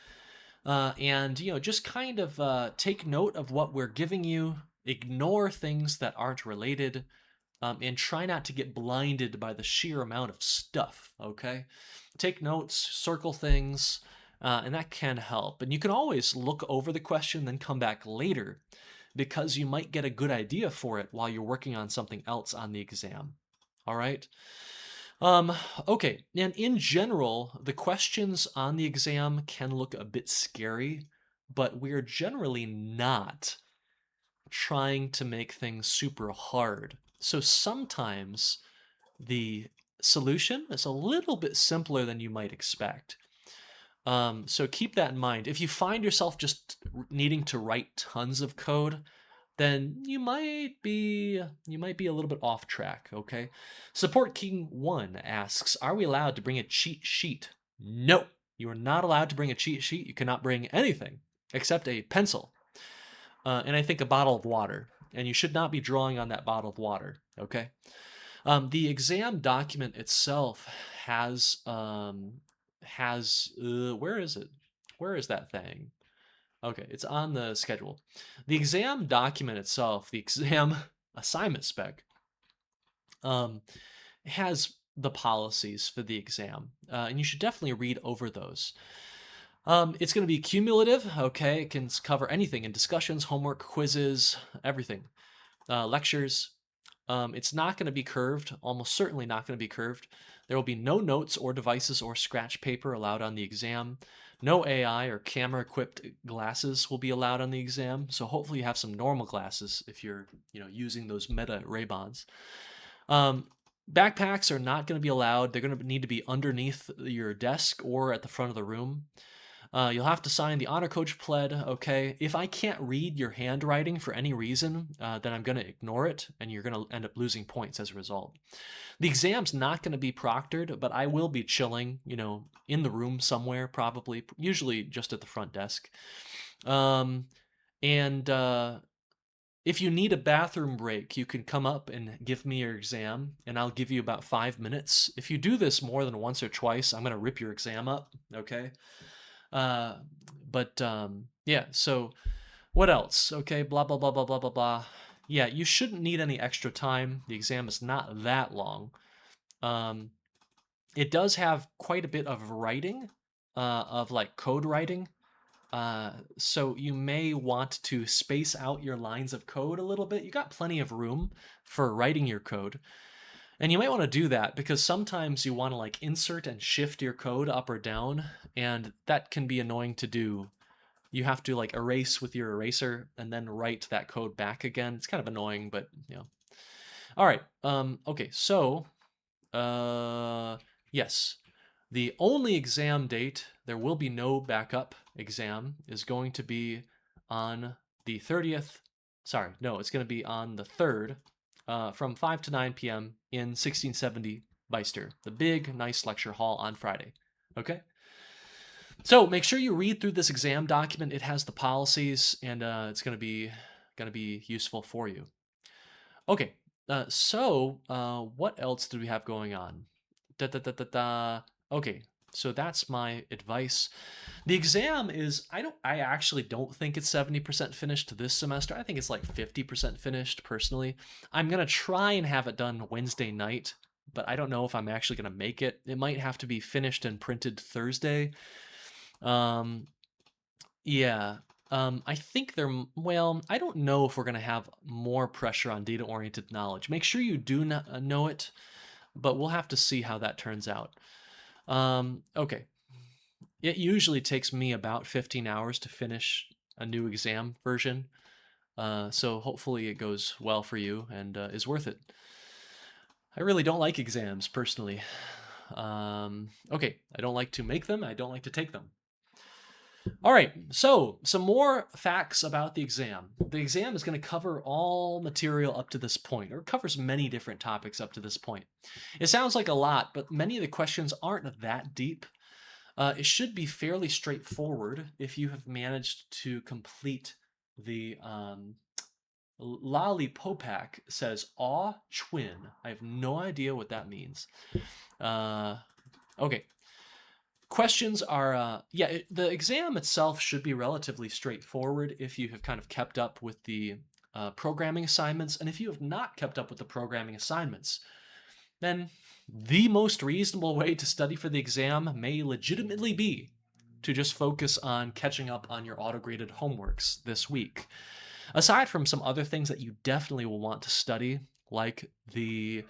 A: and just kind of take note of what we're giving you, ignore things that aren't related, and try not to get blinded by the sheer amount of stuff, okay? Take notes, circle things, and that can help. And you can always look over the question, then come back later, because you might get a good idea for it while you're working on something else on the exam. All right? Okay, and in general, the questions on the exam can look a bit scary, but we're generally not trying to make things super hard. So sometimes the solution is a little bit simpler than you might expect. So keep that in mind. If you find yourself just needing to write tons of code, then you might be a little bit off track, okay? Support King 1 asks, are we allowed to bring a cheat sheet? No, you are not allowed to bring a cheat sheet. You cannot bring anything except a pencil. And I think a bottle of water. And you should not be drawing on that bottle of water, okay? The exam document itself has where is it? Where is that thing? Okay, it's on the schedule. The exam document itself, the exam assignment spec, has the policies for the exam, and you should definitely read over those. It's going to be cumulative, okay? It can cover anything in discussions, homework, quizzes, everything, lectures. It's not going to be curved, almost certainly not going to be curved. There will be no notes or devices or scratch paper allowed on the exam. No AI or camera-equipped glasses will be allowed on the exam, so hopefully you have some normal glasses if you're using those Meta Ray-Bans. Backpacks are not going to be allowed. They're going to need to be underneath your desk or at the front of the room. You'll have to sign the honor coach pled, okay? If I can't read your handwriting for any reason, then I'm going to ignore it, and you're going to end up losing points as a result. The exam's not going to be proctored, but I will be chilling, in the room somewhere, probably, usually just at the front desk. If you need a bathroom break, you can come up and give me your exam, and I'll give you about 5 minutes. If you do this more than once or twice, I'm going to rip your exam up, okay? Yeah, so what else? Okay, blah, blah, blah, blah, blah, blah, blah. Yeah, you shouldn't need any extra time. The exam is not that long. It does have quite a bit of writing, of like code writing. So you may want to space out your lines of code a little bit. You got plenty of room for writing your code. And you might want to do that because sometimes you want to like insert and shift your code up or down, and that can be annoying to do you have to like erase with your eraser and then write that code back again. It's kind of annoying, but you know. All right. Okay. So, yes, the only exam date, there will be no backup exam, is going to be on the 30th. Sorry, no, it's going to be on the 3rd from 5 to 9 p.m. in 1670 Bicester, the big, nice lecture hall on Friday. Okay? So make sure you read through this exam document. It has the policies, and it's going to be useful for you. Okay, what else do we have going on? Da, da, da, da, da. Okay, so that's my advice. The exam is, I actually don't think it's 70% finished this semester. I think it's like 50% finished personally. I'm going to try and have it done Wednesday night, but I don't know if I'm actually going to make it. It might have to be finished and printed Thursday. Yeah. I think well, I don't know if we're going to have more pressure on data-oriented knowledge. Make sure you do know it, but we'll have to see how that turns out. Okay. It usually takes me about 15 hours to finish a new exam version. So hopefully it goes well for you and is worth it. I really don't like exams personally. Okay, I don't like to make them. I don't like to take them. All right, so some more facts about the exam. The exam is going to cover all material up to this point, or it covers many different topics up to this point. It sounds like a lot, but many of the questions aren't that deep. It should be fairly straightforward if you have managed to complete the Lollipopak says aw chwin. I have no idea what that means. Okay. Questions are, the exam itself should be relatively straightforward if you have kind of kept up with the programming assignments. And if you have not kept up with the programming assignments, then the most reasonable way to study for the exam may legitimately be to just focus on catching up on your auto-graded homeworks this week. Aside from some other things that you definitely will want to study, like the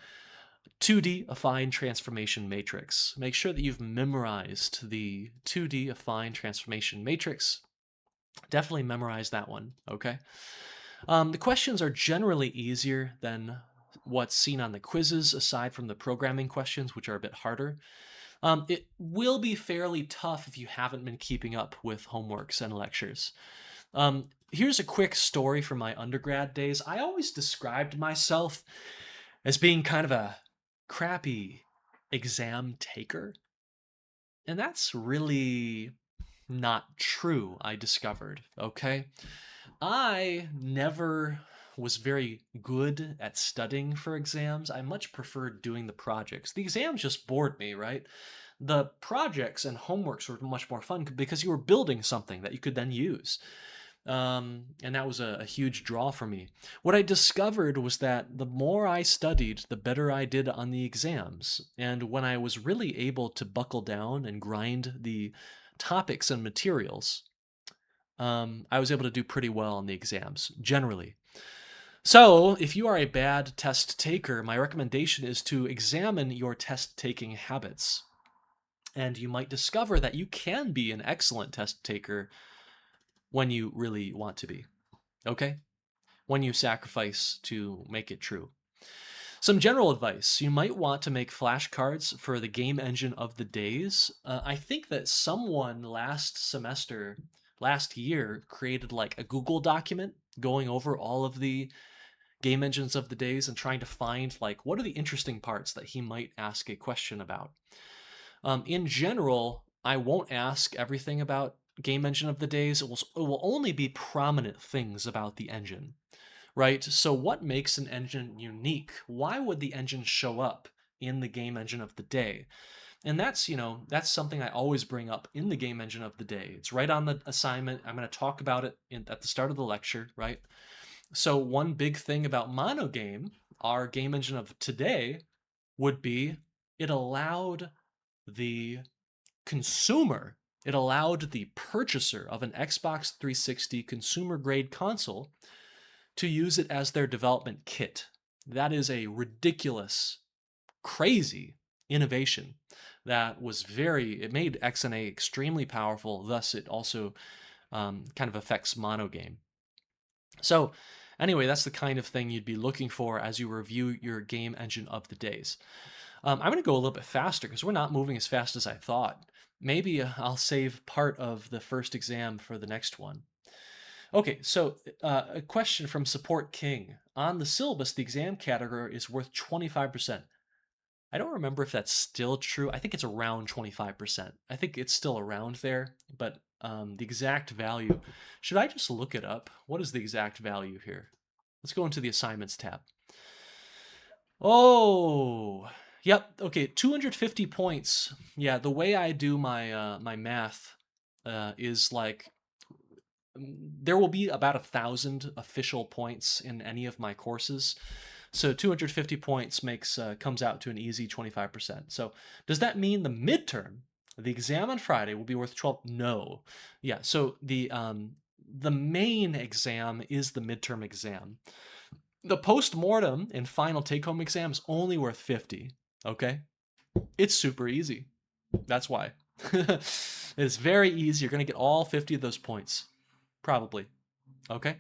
A: 2D affine transformation matrix. Make sure that you've memorized the 2D affine transformation matrix. Definitely memorize that one, okay? The questions are generally easier than what's seen on the quizzes, aside from the programming questions, which are a bit harder. It will be fairly tough if you haven't been keeping up with homeworks and lectures. Here's a quick story from my undergrad days. I always described myself as being kind of a crappy exam taker. And that's really not true, I discovered, okay? I never was very good at studying for exams. I much preferred doing the projects. The exams just bored me, right? The projects and homeworks were much more fun because you were building something that you could then use. And that was a huge draw for me. What I discovered was that the more I studied, the better I did on the exams. And when I was really able to buckle down and grind the topics and materials, I was able to do pretty well on the exams, generally. So, if you are a bad test taker, my recommendation is to examine your test taking habits. And you might discover that you can be an excellent test taker when you really want to be, okay? When you sacrifice to make it true. Some general advice. You might want to make flashcards for the game engine of the days. I think that someone last year, created like a Google document going over all of the game engines of the days and trying to find like what are the interesting parts that he might ask a question about. In general, I won't ask everything about game engine of the days. It will only be prominent things about the engine, right? So what makes an engine unique? Why would the engine show up in the game engine of the day? And that's something I always bring up in the game engine of the day. It's right on the assignment. I'm going to talk about it at the start of the lecture, right? So one big thing about Monogame, our game engine of today, would be it allowed the consumer, it allowed the purchaser of an Xbox 360 consumer grade console to use it as their development kit. That is a ridiculous, crazy innovation that was it made XNA extremely powerful. Thus, it also kind of affects monogame. So anyway, that's the kind of thing you'd be looking for as you review your game engine of the days. I'm going to go a little bit faster because we're not moving as fast as I thought. Maybe I'll save part of the first exam for the next one. Okay, so a question from Support King. On the syllabus, the exam category is worth 25%. I don't remember if that's still true. I think it's around 25%. I think it's still around there, but the exact value, should I just look it up? What is the exact value here? Let's go into the assignments tab. Oh, yep. Okay, 250 points. Yeah, the way I do my my math is like there will be about 1,000 official points in any of my courses. So 250 points makes comes out to an easy 25%. So does that mean the midterm, the exam on Friday, will be worth 12? No. Yeah. So the main exam is the midterm exam. The post-mortem and final take-home exam is only worth 50. Okay, it's super easy. That's why. It's very easy. You're gonna get all 50 of those points, probably. Okay.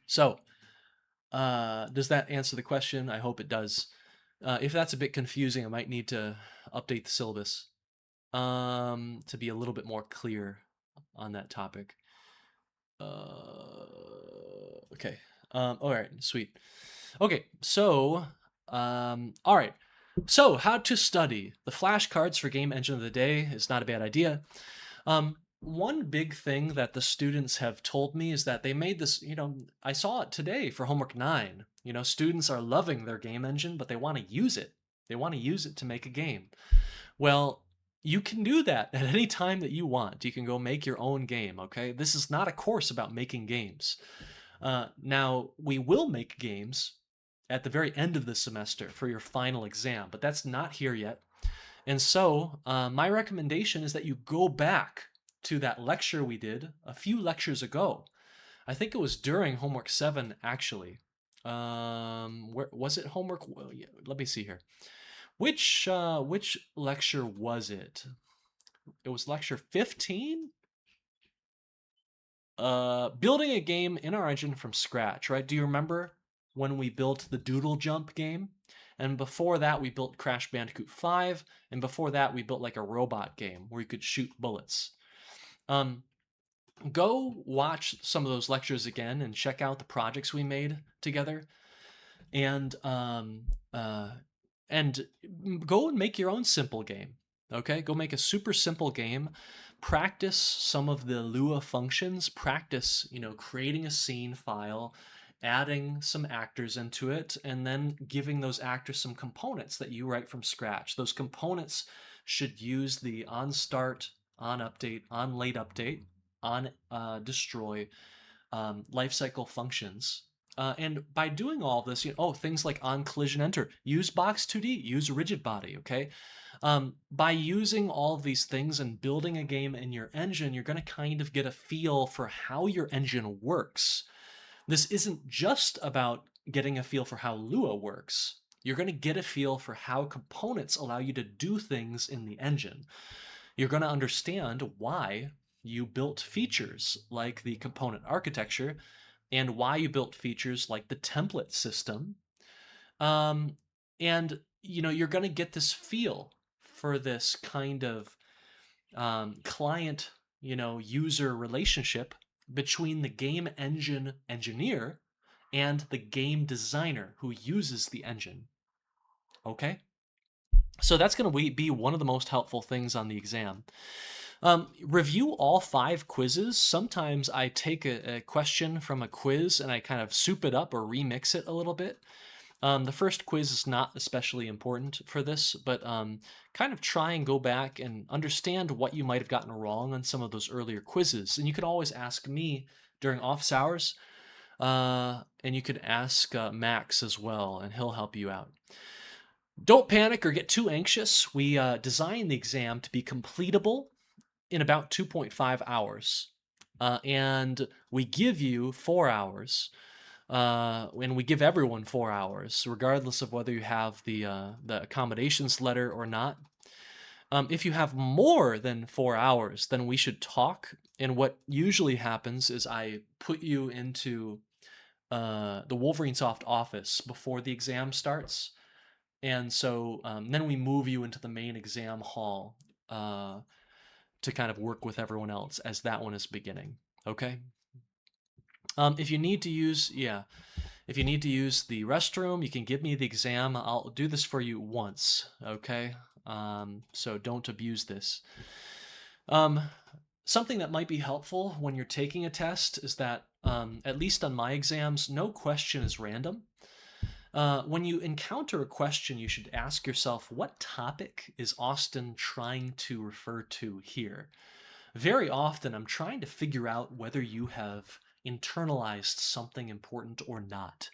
A: So does that answer the question? I hope it does. If that's a bit confusing, I might need to update the syllabus to be a little bit more clear on that topic. Okay. All right. Sweet. Okay. So, all right. So, how to study. The flashcards for Game Engine of the Day is not a bad idea. One big thing that the students have told me is that they made this, I saw it today for homework 9. Students are loving their game engine, but they want to use it. They want to use it to make a game. Well, you can do that at any time that you want. You can go make your own game, okay? This is not a course about making games. Now, we will make games at the very end of the semester for your final exam, but that's not here yet. And so my recommendation is that you go back to that lecture we did a few lectures ago. I think it was during homework 7, actually. Where was it? Homework? Well, yeah, let me see here. Which lecture was it? It was lecture 15? Building a game in our engine from scratch, right? Do you remember when we built the Doodle Jump game? And before that, we built Crash Bandicoot 5. And before that, we built like a robot game where you could shoot bullets. Go watch some of those lectures again and check out the projects we made together. And go and make your own simple game. Okay, go make a super simple game. Practice some of the Lua functions. Practice, creating a scene file, adding some actors into it, and then giving those actors some components that you write from scratch. Those components should use the on start, on update, on late update, on destroy lifecycle functions. And by doing all this, things like on collision enter, use box 2D, use rigid body, okay? By using all of these things and building a game in your engine, you're going to kind of get a feel for how your engine works. This isn't just about getting a feel for how Lua works. You're going to get a feel for how components allow you to do things in the engine. You're going to understand why you built features like the component architecture and why you built features like the template system. And you're going to get this feel for this kind of client, user relationship between the game engine engineer and the game designer who uses the engine. Okay? So that's going to be one of the most helpful things on the exam. Review all 5 quizzes. Sometimes I take a question from a quiz and I kind of soup it up or remix it a little bit. The first quiz is not especially important for this, but kind of try and go back and understand what you might have gotten wrong on some of those earlier quizzes. And you can always ask me during office hours, and you could ask Max as well, and he'll help you out. Don't panic or get too anxious. We designed the exam to be completable in about 2.5 hours. And we give you 4 hours. And we give everyone 4 hours, regardless of whether you have the accommodations letter or not. If you have more than 4 hours, then we should talk. And what usually happens is I put you into the Wolverine Soft office before the exam starts. And so then we move you into the main exam hall to kind of work with everyone else as that one is beginning. Okay. If you need to use, if you need to use the restroom, you can give me the exam. I'll do this for you once. Okay. So don't abuse this. Something that might be helpful when you're taking a test is that, at least on my exams, no question is random. When you encounter a question, you should ask yourself, what topic is Austin trying to refer to here? Very often, I'm trying to figure out whether you have internalized something important or not.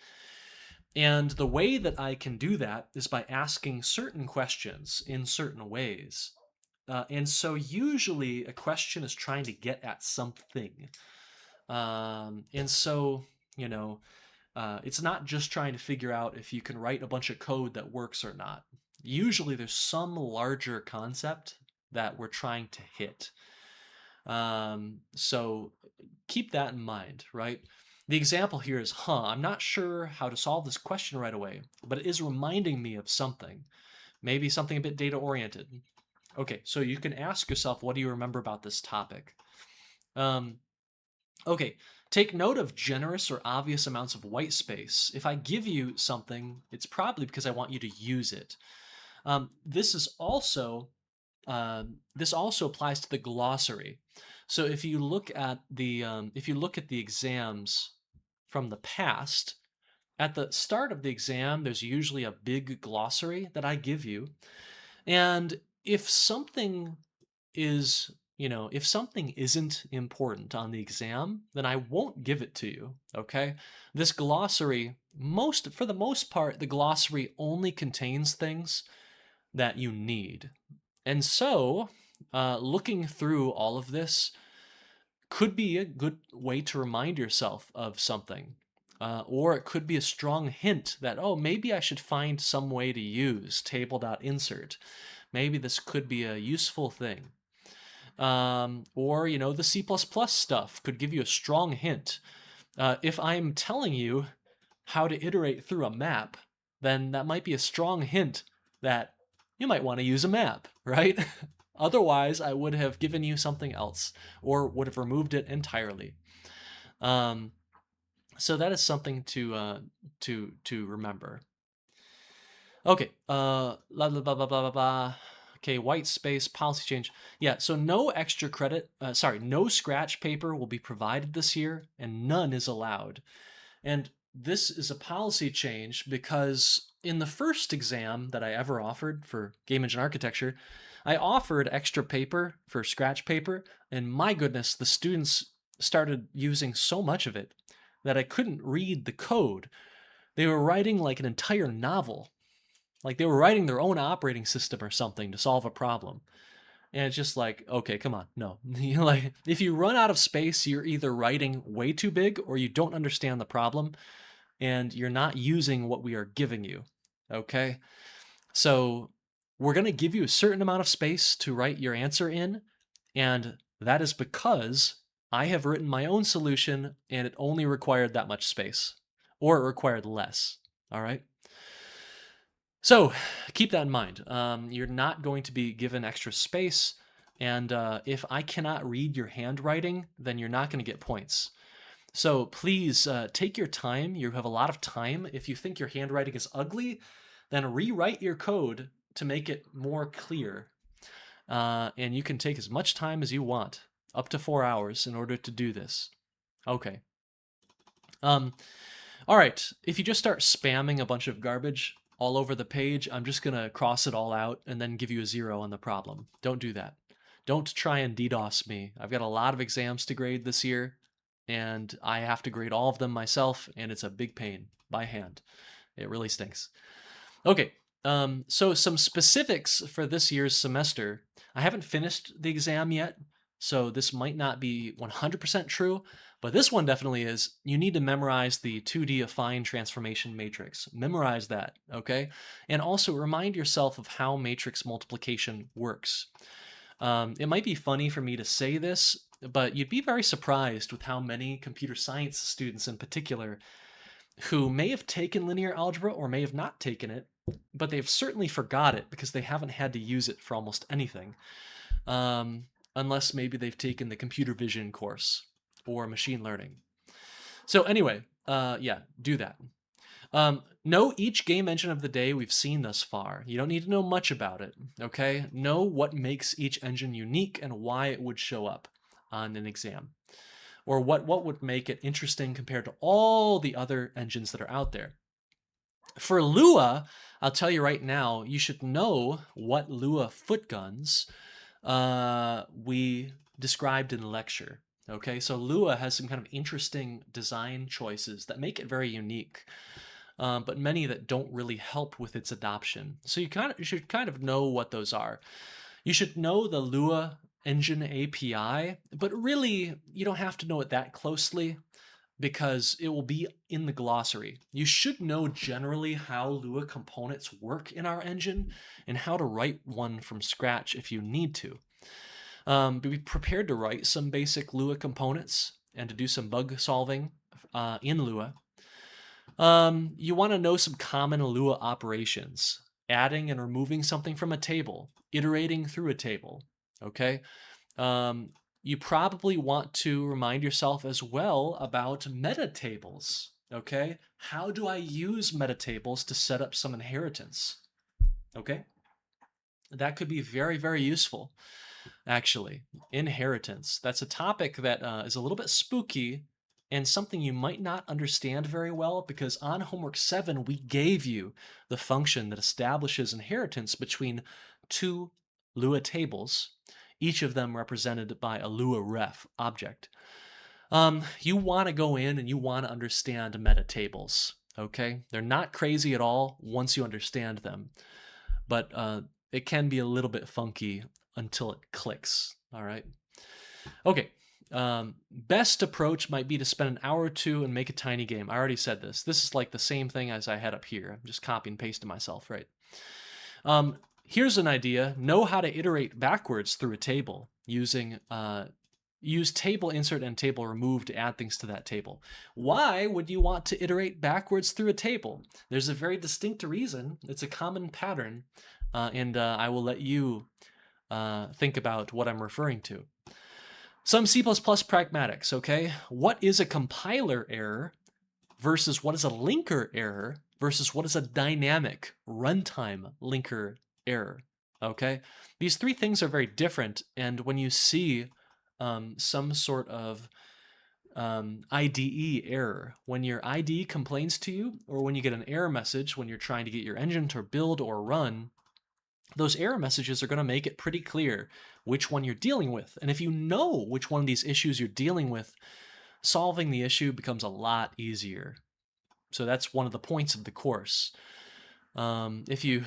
A: And the way that I can do that is by asking certain questions in certain ways. And so usually a question is trying to get at something. And so, you know, it's not just trying to figure out if you can write a bunch of code that works or not. Usually there's some larger concept that we're trying to hit. So keep that in mind, right? The example here is, I'm not sure how to solve this question right away, but it is reminding me of something. Maybe something a bit data-oriented. Okay, so you can ask yourself, what do you remember about this topic? Okay, take note of generous or obvious amounts of white space. If I give you something, it's probably because I want you to use it. This also applies to the glossary. So if you look at the exams from the past, at the start of the exam, there's usually a big glossary that I give you. And if something if something isn't important on the exam, then I won't give it to you, okay? This glossary, for the most part, the glossary only contains things that you need. And so, looking through all of this could be a good way to remind yourself of something. Or it could be a strong hint that, oh, maybe I should find some way to use table.insert. Maybe this could be a useful thing. Or, the C++ stuff could give you a strong hint. If I'm telling you how to iterate through a map, then that might be a strong hint that you might want to use a map, right? Otherwise, I would have given you something else or would have removed it entirely. So that is something to remember. Okay, blah, blah, blah, blah, blah, blah, blah. Okay, white space, policy change. Yeah, so no extra credit, no scratch paper will be provided this year, and none is allowed. And this is a policy change because in the first exam that I ever offered for Game Engine Architecture, I offered extra paper for scratch paper, and my goodness, the students started using so much of it that I couldn't read the code. They were writing like an entire novel. Like they were writing their own operating system or something to solve a problem. And it's just like, okay, come on, no. Like, if you run out of space, you're either writing way too big or you don't understand the problem and you're not using what we are giving you, okay? So we're going to give you a certain amount of space to write your answer in, and that is because I have written my own solution and it only required that much space, or it required less, all right? So keep that in mind. You're not going to be given extra space, and if I cannot read your handwriting, then you're not going to get points. So please take your time. You have a lot of time. If you think your handwriting is ugly, then rewrite your code to make it more clear. And you can take as much time as you want, up to 4 hours, in order to do this. Okay. All right. If you just start spamming a bunch of garbage all over the page, I'm just going to cross it all out and then give you a 0 on the problem. Don't do that. Don't try and DDoS me. I've got a lot of exams to grade this year, and I have to grade all of them myself, and it's a big pain by hand. It really stinks. Okay, so some specifics for this year's semester. I haven't finished the exam yet, so this might not be 100% true, But this one definitely is. You need to memorize the 2D affine transformation matrix. Memorize that, okay? And also remind yourself of how matrix multiplication works. It might be funny for me to say this, but you'd be very surprised with how many computer science students in particular who may have taken linear algebra or may have not taken it, but they've certainly forgot it because they haven't had to use it for almost anything. Unless maybe they've taken the computer vision course or machine learning. So anyway, yeah, do that. Know each game engine of the day we've seen thus far. You don't need to know much about it, okay? Know what makes each engine unique and why it would show up on an exam. Or what would make it interesting compared to all the other engines that are out there. For Lua, I'll tell you right now, you should know what Lua foot guns we described in the lecture. Okay, so Lua has some kind of interesting design choices that make it very unique, but many that don't really help with its adoption. So you should kind of know what those are. You should know the Lua engine API, but really you don't have to know it that closely because it will be in the glossary. You should know generally how Lua components work in our engine and how to write one from scratch if you need to. Be prepared to write some basic Lua components and to do some bug solving in Lua. You want to know some common Lua operations, adding and removing something from a table, iterating through a table, okay? You probably want to remind yourself as well about meta tables, okay? How do I use meta tables to set up some inheritance, okay? That could be very, very useful, actually. Inheritance. That's a topic that is a little bit spooky and something you might not understand very well because on homework 7, we gave you the function that establishes inheritance between two Lua tables, each of them represented by a Lua ref object. You want to go in and you want to understand meta tables, okay? They're not crazy at all once you understand them, but it can be a little bit funky until it clicks, all right? Okay, best approach might be to spend an hour or two and make a tiny game. I already said this. This is like the same thing as I had up here. I'm just copy and pasting myself, right? Here's an idea. Know how to iterate backwards through a table using use table insert and table remove to add things to that table. Why would you want to iterate backwards through a table? There's a very distinct reason. It's a common pattern, and I will let you think about what I'm referring to. Some C++ pragmatics, okay? What is a compiler error versus what is a linker error versus what is a dynamic runtime linker error, okay? These three things are very different, and when you see some sort of IDE error, when your IDE complains to you, or when you get an error message when you're trying to get your engine to build or run, those error messages are going to make it pretty clear which one you're dealing with. And if you know which one of these issues you're dealing with, solving the issue becomes a lot easier. So that's one of the points of the course. If you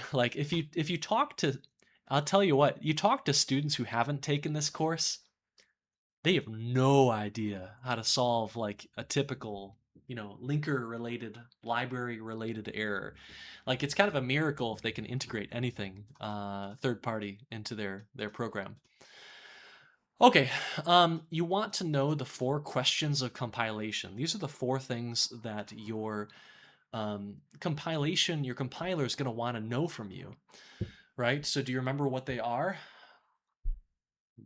A: talk to, I'll tell you what, you talk to students who haven't taken this course, they have no idea how to solve like a typical, linker related, library related error. Like it's kind of a miracle if they can integrate anything third party into their program. Okay, you want to know the 4 questions of compilation. These are the 4 things that your compiler is going to want to know from you, right? So do you remember what they are?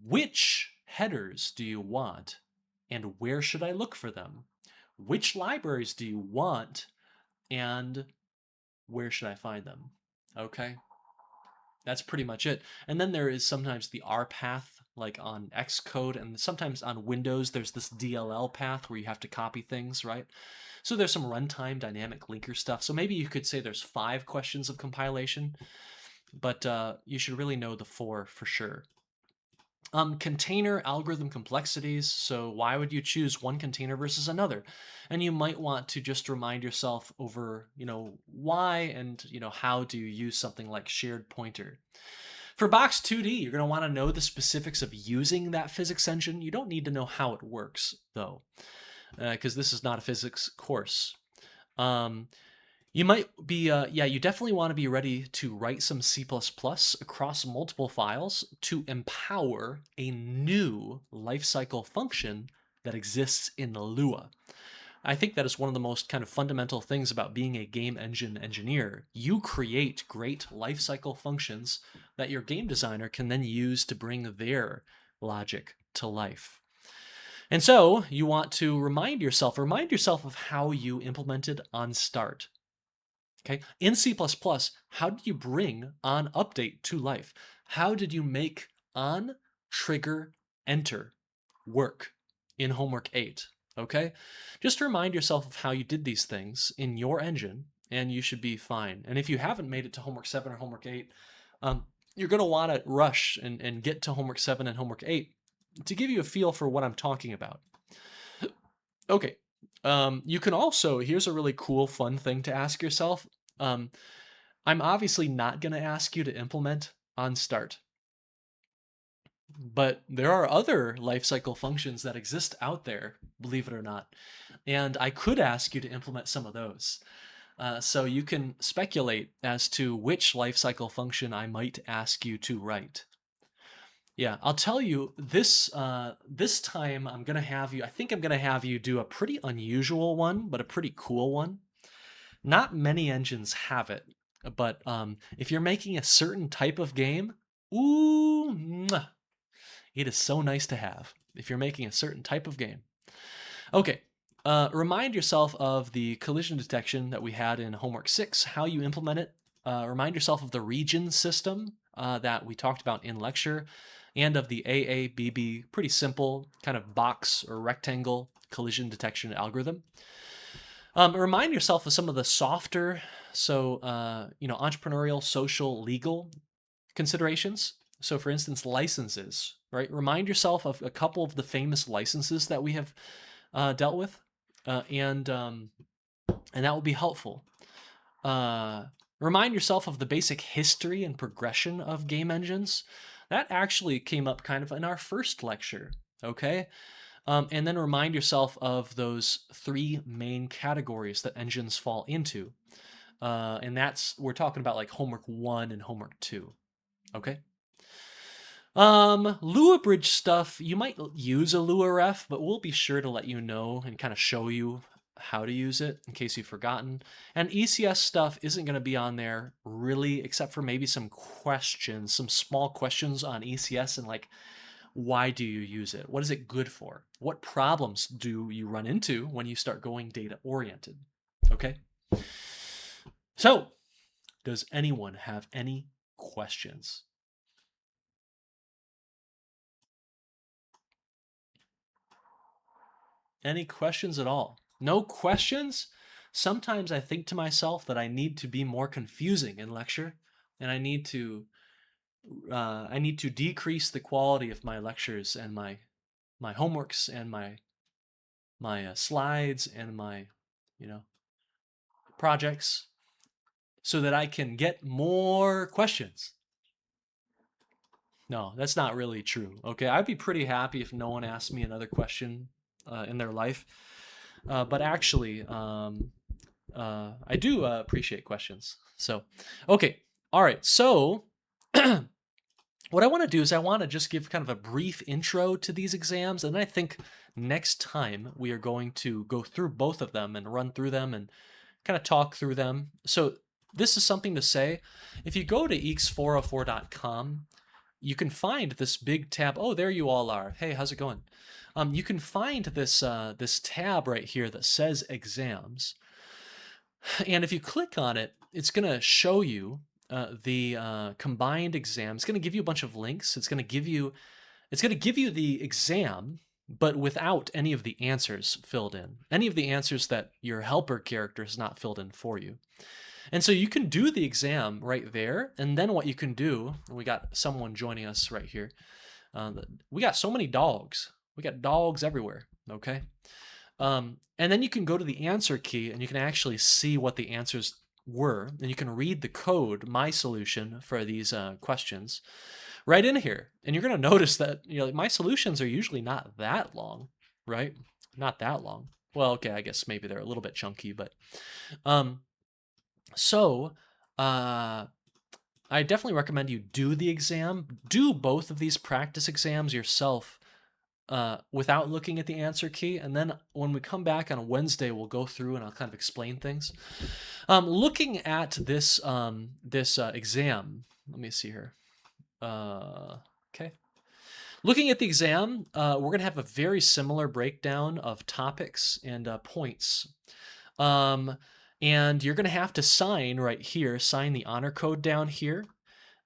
A: Which headers do you want, and where should I look for them? Which libraries do you want, and where should I find them? Okay, that's pretty much it. And then there is sometimes the R path, like on Xcode, and sometimes on Windows there's this DLL path where you have to copy things, right? So there's some runtime dynamic linker stuff. So maybe you could say there's 5 questions of compilation, but you should really know the 4 for sure. Container algorithm complexities. So why would you choose one container versus another? And you might want to just remind yourself over, why and, how do you use something like shared pointer. For Box 2D, you're going to want to know the specifics of using that physics engine. You don't need to know how it works, though. because this is not a physics course. You might be, yeah, you definitely want to be ready to write some C++ across multiple files to empower a new lifecycle function that exists in Lua. I think that is one of the most kind of fundamental things about being a game engine engineer. You create great lifecycle functions that your game designer can then use to bring their logic to life. And so you want to remind yourself of how you implemented onStart. Okay, in C++, how did you bring onUpdate to life? How did you make onTriggerEnter work in homework 8? Okay, just remind yourself of how you did these things in your engine, and you should be fine. And if you haven't made it to homework 7 or homework 8, you're going to want to rush and get to homework 7 and homework 8 to give you a feel for what I'm talking about. Okay, you can also, here's a really cool, fun thing to ask yourself. I'm obviously not going to ask you to implement onStart, but there are other lifecycle functions that exist out there, believe it or not, and I could ask you to implement some of those. So you can speculate as to which lifecycle function I might ask you to write. Yeah, I'll tell you this this time I'm gonna have you, I think I'm gonna have you do a pretty unusual one, but a pretty cool one. Not many engines have it, but if you're making a certain type of game, ooh, mwah, it is so nice to have if you're making a certain type of game. Okay, remind yourself of the collision detection that we had in homework 6, how you implement it. Remind yourself of the region system that we talked about in lecture, and of the AABB, pretty simple kind of box or rectangle collision detection algorithm. Remind yourself of some of the softer, so entrepreneurial, social, legal considerations. So, for instance, licenses, right? Remind yourself of a couple of the famous licenses that we have dealt with, and that will be helpful. Remind yourself of the basic history and progression of game engines. That actually came up kind of in our first lecture, okay? And then remind yourself of those 3 main categories that engines fall into. And we're talking about like homework 1 and homework 2, okay? Lua bridge stuff, you might use a Lua ref, but we'll be sure to let you know and kind of show you how to use it in case you've forgotten. And ECS stuff isn't going to be on there really, except for maybe some questions, some small questions on ECS and like, why do you use it? What is it good for? What problems do you run into when you start going data oriented? Okay. So, does anyone have any questions? Any questions at all? No questions? Sometimes I think to myself that I need to be more confusing in lecture, and I need to decrease the quality of my lectures and my homeworks and my slides and my projects, so that I can get more questions. No, that's not really true. Okay, I'd be pretty happy if no one asked me another question in their life. But actually, I do appreciate questions. So, okay, all right. So, what I want to do is I want to just give kind of a brief intro to these exams, and I think next time we are going to go through both of them and run through them and kind of talk through them. So, this is something to say. If you go to EECS404.com, you can find this big tab. Oh, there you all are. Hey, how's it going? You can find this this tab right here that says exams, and if you click on it, it's going to show you the combined exam. It's going to give you a bunch of links. It's going to give you the exam, but without any of the answers filled in. Any of the answers that your helper character has not filled in for you. And so you can do the exam right there, and then what you can do, we got someone joining us right here. We got so many dogs. We got dogs everywhere, okay? And then you can go to the answer key, and you can actually see what the answers were, and you can read the code, my solution for these questions, right in here. And you're going to notice that my solutions are usually not that long, right? Not that long. Well, okay, I guess maybe they're a little bit chunky, but um, so I definitely recommend you do the exam. Do both of these practice exams yourself without looking at the answer key. And then when we come back on Wednesday, we'll go through and I'll kind of explain things. Looking at this exam, let me see here. Okay. Looking at the exam, we're going to have a very similar breakdown of topics and points. And you're going to have to sign right here, sign the honor code down here.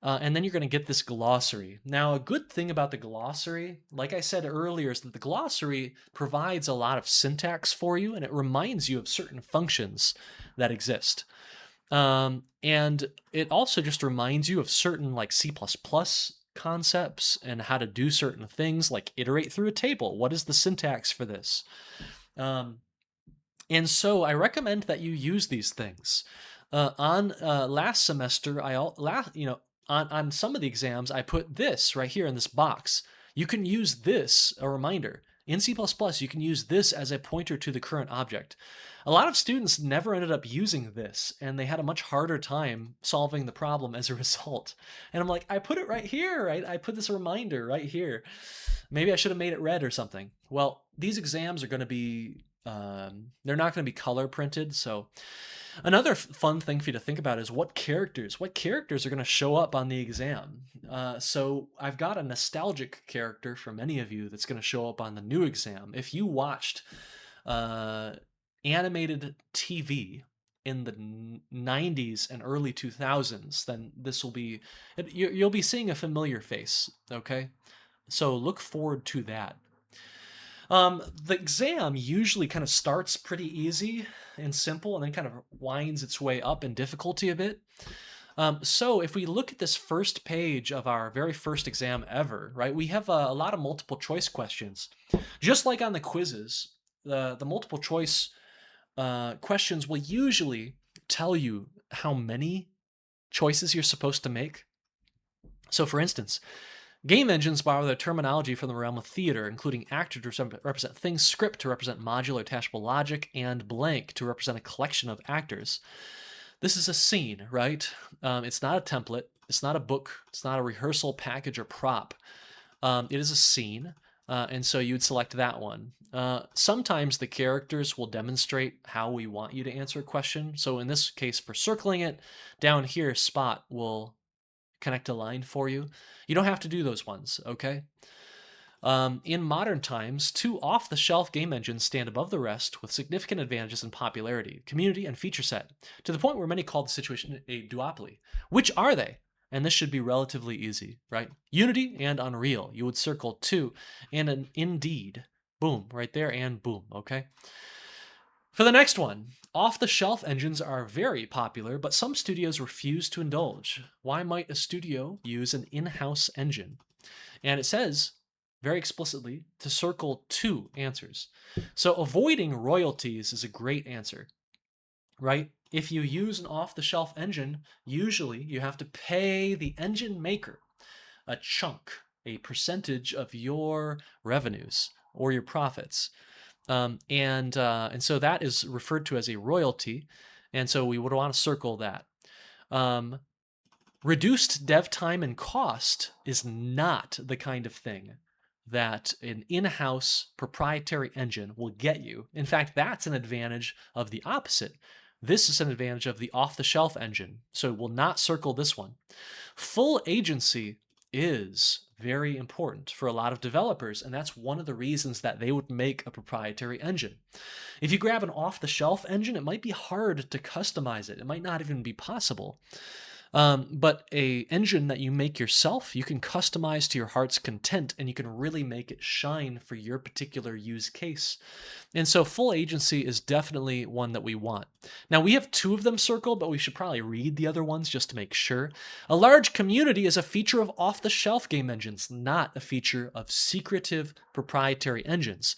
A: And then you're going to get this glossary. Now, a good thing about the glossary, like I said earlier, is that the glossary provides a lot of syntax for you, and it reminds you of certain functions that exist. And it also just reminds you of certain like C++ concepts and how to do certain things, like iterate through a table. What is the syntax for this? And so I recommend that you use these things. On last semester, on some of the exams, I put this right here in this box. You can use this, a reminder. In C++, you can use this as a pointer to the current object. A lot of students never ended up using this, and they had a much harder time solving the problem as a result. And I'm like, I put it right here, right? I put this reminder right here. Maybe I should have made it red or something. Well, these exams are going to be, they're not going to be color printed, so another fun thing for you to think about is what characters are going to show up on the exam. So I've got a nostalgic character for many of you that's going to show up on the new exam. If you watched animated TV in the 90s and early 2000s, then this will be, you'll be seeing a familiar face, okay? So look forward to that. The exam usually kind of starts pretty easy and simple and then kind of winds its way up in difficulty a bit. So if we look at this first page of our very first exam ever, right, we have a lot of multiple choice questions. Just like on the quizzes, the multiple choice questions will usually tell you how many choices you're supposed to make. So for instance, game engines borrow their terminology from the realm of theater, including actor to represent things, script to represent modular attachable logic, and blank to represent a collection of actors. This is a scene, right? It's not a template. It's not a book. It's not a rehearsal package or prop. It is a scene, and so you'd select that one. Sometimes the characters will demonstrate how we want you to answer a question. So in this case, for circling it, down here, Spot will connect a line for you. You don't have to do those ones, okay? In modern times, two off-the-shelf game engines stand above the rest with significant advantages in popularity, community, and feature set, to the point where many call the situation a duopoly. Which are they? And this should be relatively easy, right? Unity and Unreal. You would circle 2, and an Indeed. Boom, right there, and boom, okay? For the next one, off-the-shelf engines are very popular, but some studios refuse to indulge. Why might a studio use an in-house engine? And it says very explicitly to circle 2 answers. So avoiding royalties is a great answer, right? If you use an off-the-shelf engine, usually you have to pay the engine maker a chunk, a percentage of your revenues or your profits. And so that is referred to as a royalty, and so we would want to circle that. Reduced dev time and cost is not the kind of thing that an in-house proprietary engine will get you. In fact, that's an advantage of the opposite. This is an advantage of the off-the-shelf engine, so we'll not circle this one. Full agency is very important for a lot of developers, and that's one of the reasons that they would make a proprietary engine. If you grab an off-the-shelf engine, it might be hard to customize it. It might not even be possible. But a engine that you make yourself, you can customize to your heart's content, and you can really make it shine for your particular use case. And so full agency is definitely one that we want. Now, we have 2 of them circled, but we should probably read the other ones just to make sure. A large community is a feature of off-the-shelf game engines, not a feature of secretive proprietary engines.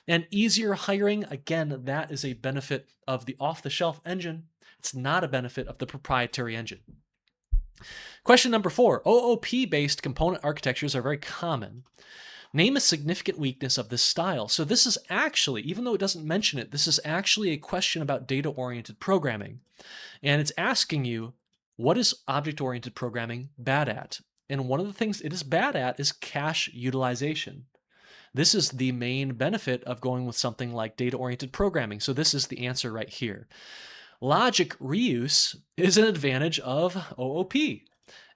A: And easier hiring, again, that is a benefit of the off-the-shelf engine. It's not a benefit of the proprietary engine. Question number 4. OOP-based component architectures are very common, Name a significant weakness of this style. So this is actually, even though it doesn't mention it, this is actually a question about data-oriented programming. And it's asking you, what is object-oriented programming bad at? And one of the things it is bad at is cache utilization. This is the main benefit of going with something like data-oriented programming. So this is the answer right here. Logic reuse is an advantage of OOP,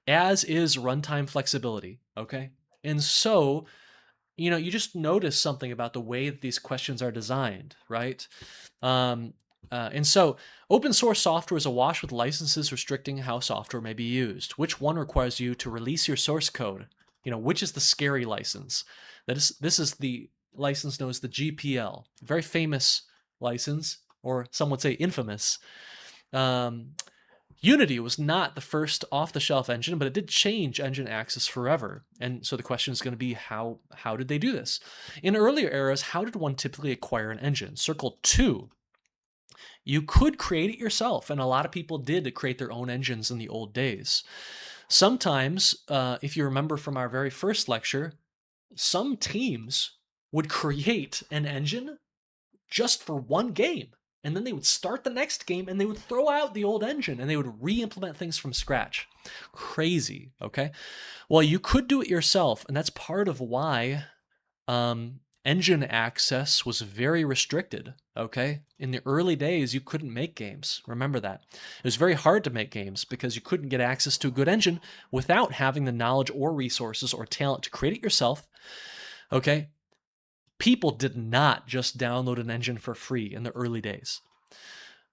A: as is runtime flexibility, okay? And so, you just notice something about the way that these questions are designed, right? And so open source software is awash with licenses restricting how software may be used. Which one requires you to release your source code? Which is the scary license? This is the license known as the GPL, very famous license, or some would say infamous. Unity was not the first off-the-shelf engine, but it did change engine access forever. And so the question is going to be, how did they do this? In earlier eras, how did one typically acquire an engine? Circle 2. You could create it yourself, and a lot of people did create their own engines in the old days. Sometimes, if you remember from our very first lecture, some teams would create an engine just for one game. And then they would start the next game and they would throw out the old engine and they would re-implement things from scratch. Crazy, okay? Well, you could do it yourself, and that's part of why engine access was very restricted, okay? In the early days, you couldn't make games. Remember that. It was very hard to make games because you couldn't get access to a good engine without having the knowledge or resources or talent to create it yourself, okay? People did not just download an engine for free in the early days.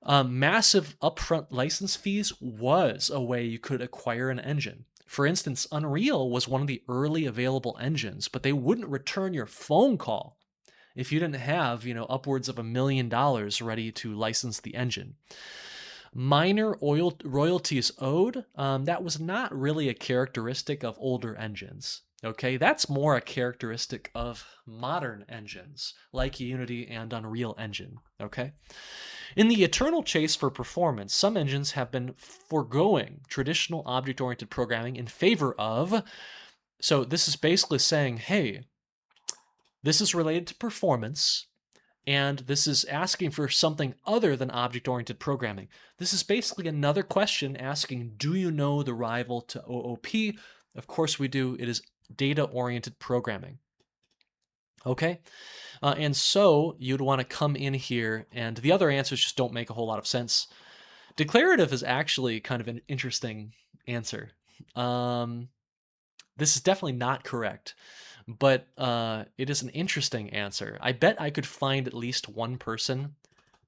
A: Massive upfront license fees was a way you could acquire an engine. For instance, Unreal was one of the early available engines, but they wouldn't return your phone call if you didn't have, upwards of $1 million ready to license the engine. Minor royalties owed, that was not really a characteristic of older engines. Okay, that's more a characteristic of modern engines like Unity and Unreal Engine, okay? In the eternal chase for performance, some engines have been foregoing traditional object-oriented programming in favor of, so this is basically saying, hey, this is related to performance, and this is asking for something other than object-oriented programming. This is basically another question asking, do you know the rival to OOP? Of course we do. It is data-oriented programming. Okay? And so you'd want to come in here, and the other answers just don't make a whole lot of sense. Declarative is actually kind of an interesting answer. This is definitely not correct, but it is an interesting answer. I bet I could find at least one person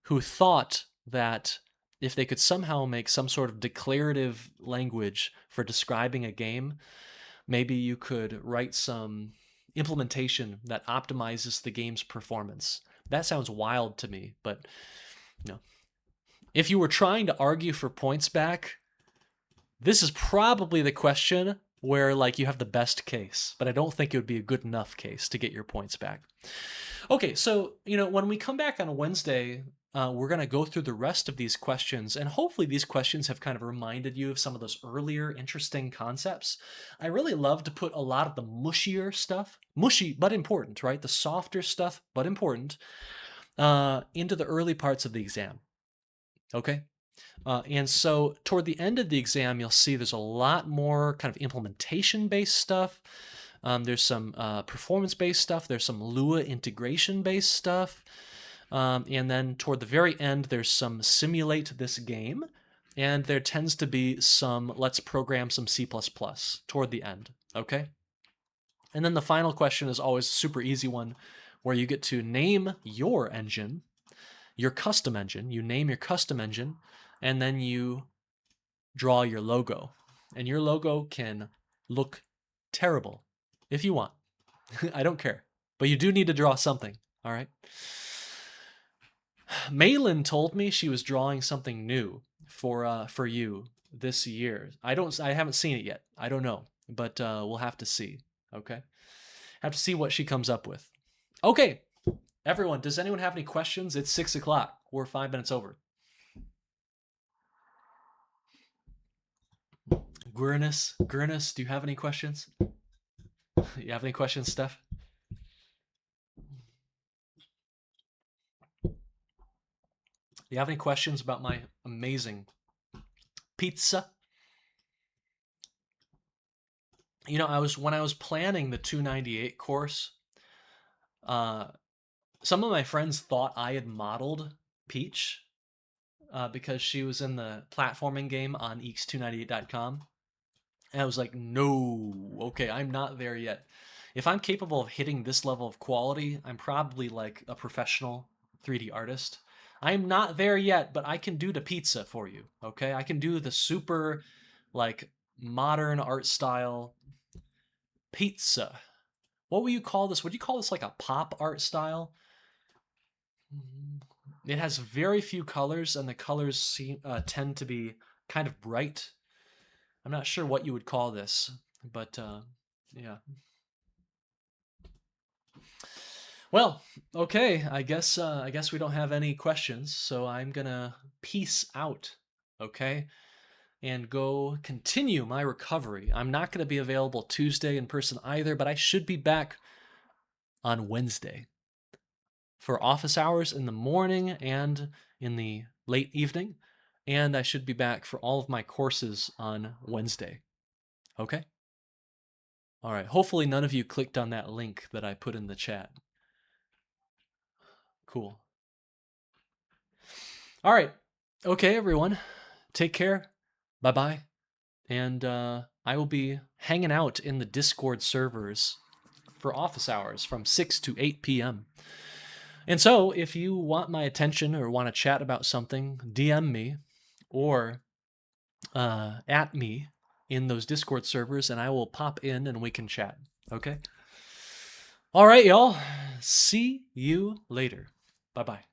A: who thought that if they could somehow make some sort of declarative language for describing a game, maybe you could write some implementation that optimizes the game's performance. That sounds wild to me, but if you were trying to argue for points back, this is probably the question where you have the best case, but I don't think it would be a good enough case to get your points back. Okay, so when we come back on a Wednesday, we're going to go through the rest of these questions, and hopefully these questions have kind of reminded you of some of those earlier interesting concepts. I really love to put a lot of the mushier stuff, mushy but important, right? The softer stuff but important, into the early parts of the exam. Okay? And so toward the end of the exam, you'll see there's a lot more kind of implementation-based stuff. There's some performance-based stuff. There's some Lua integration-based stuff. And then toward the very end, there's some simulate this game. And there tends to be some let's program some C++ toward the end. Okay? And then the final question is always a super easy one, where you get to name your engine, your custom engine. You name your custom engine, and then you draw your logo. And your logo can look terrible if you want. I don't care. But you do need to draw something, all right? Maylin told me she was drawing something new for you this year. I haven't seen it yet. I don't know, but we'll have to see, okay? Have to see what she comes up with. Okay, everyone, does anyone have any questions? It's 6 o'clock. We're 5 minutes over. Gurnus, do you have any questions? You have any questions, Steph? Do you have any questions about my amazing pizza? You know, when I was planning the 298 course, some of my friends thought I had modeled Peach because she was in the platforming game on EECS298.com. And I was like, no, okay, I'm not there yet. If I'm capable of hitting this level of quality, I'm probably like a professional 3D artist. I'm not there yet, but I can do the pizza for you, okay? I can do the super, like, modern art style pizza. What would you call this? Would you call this like a pop art style? It has very few colors, and the colors tend to be kind of bright. I'm not sure what you would call this, but yeah. Well, okay. I guess we don't have any questions, so I'm gonna peace out. Okay, and go continue my recovery. I'm not gonna be available Tuesday in person either, but I should be back on Wednesday for office hours in the morning and in the late evening, and I should be back for all of my courses on Wednesday. Okay? All right. Hopefully none of you clicked on that link that I put in the chat. Cool. All right. Okay, everyone. Take care. Bye-bye. And I will be hanging out in the Discord servers for office hours from 6 to 8 p.m. And so, if you want my attention or want to chat about something, DM me or at me in those Discord servers, and I will pop in and we can chat. Okay? All right, y'all. See you later. Bye-bye.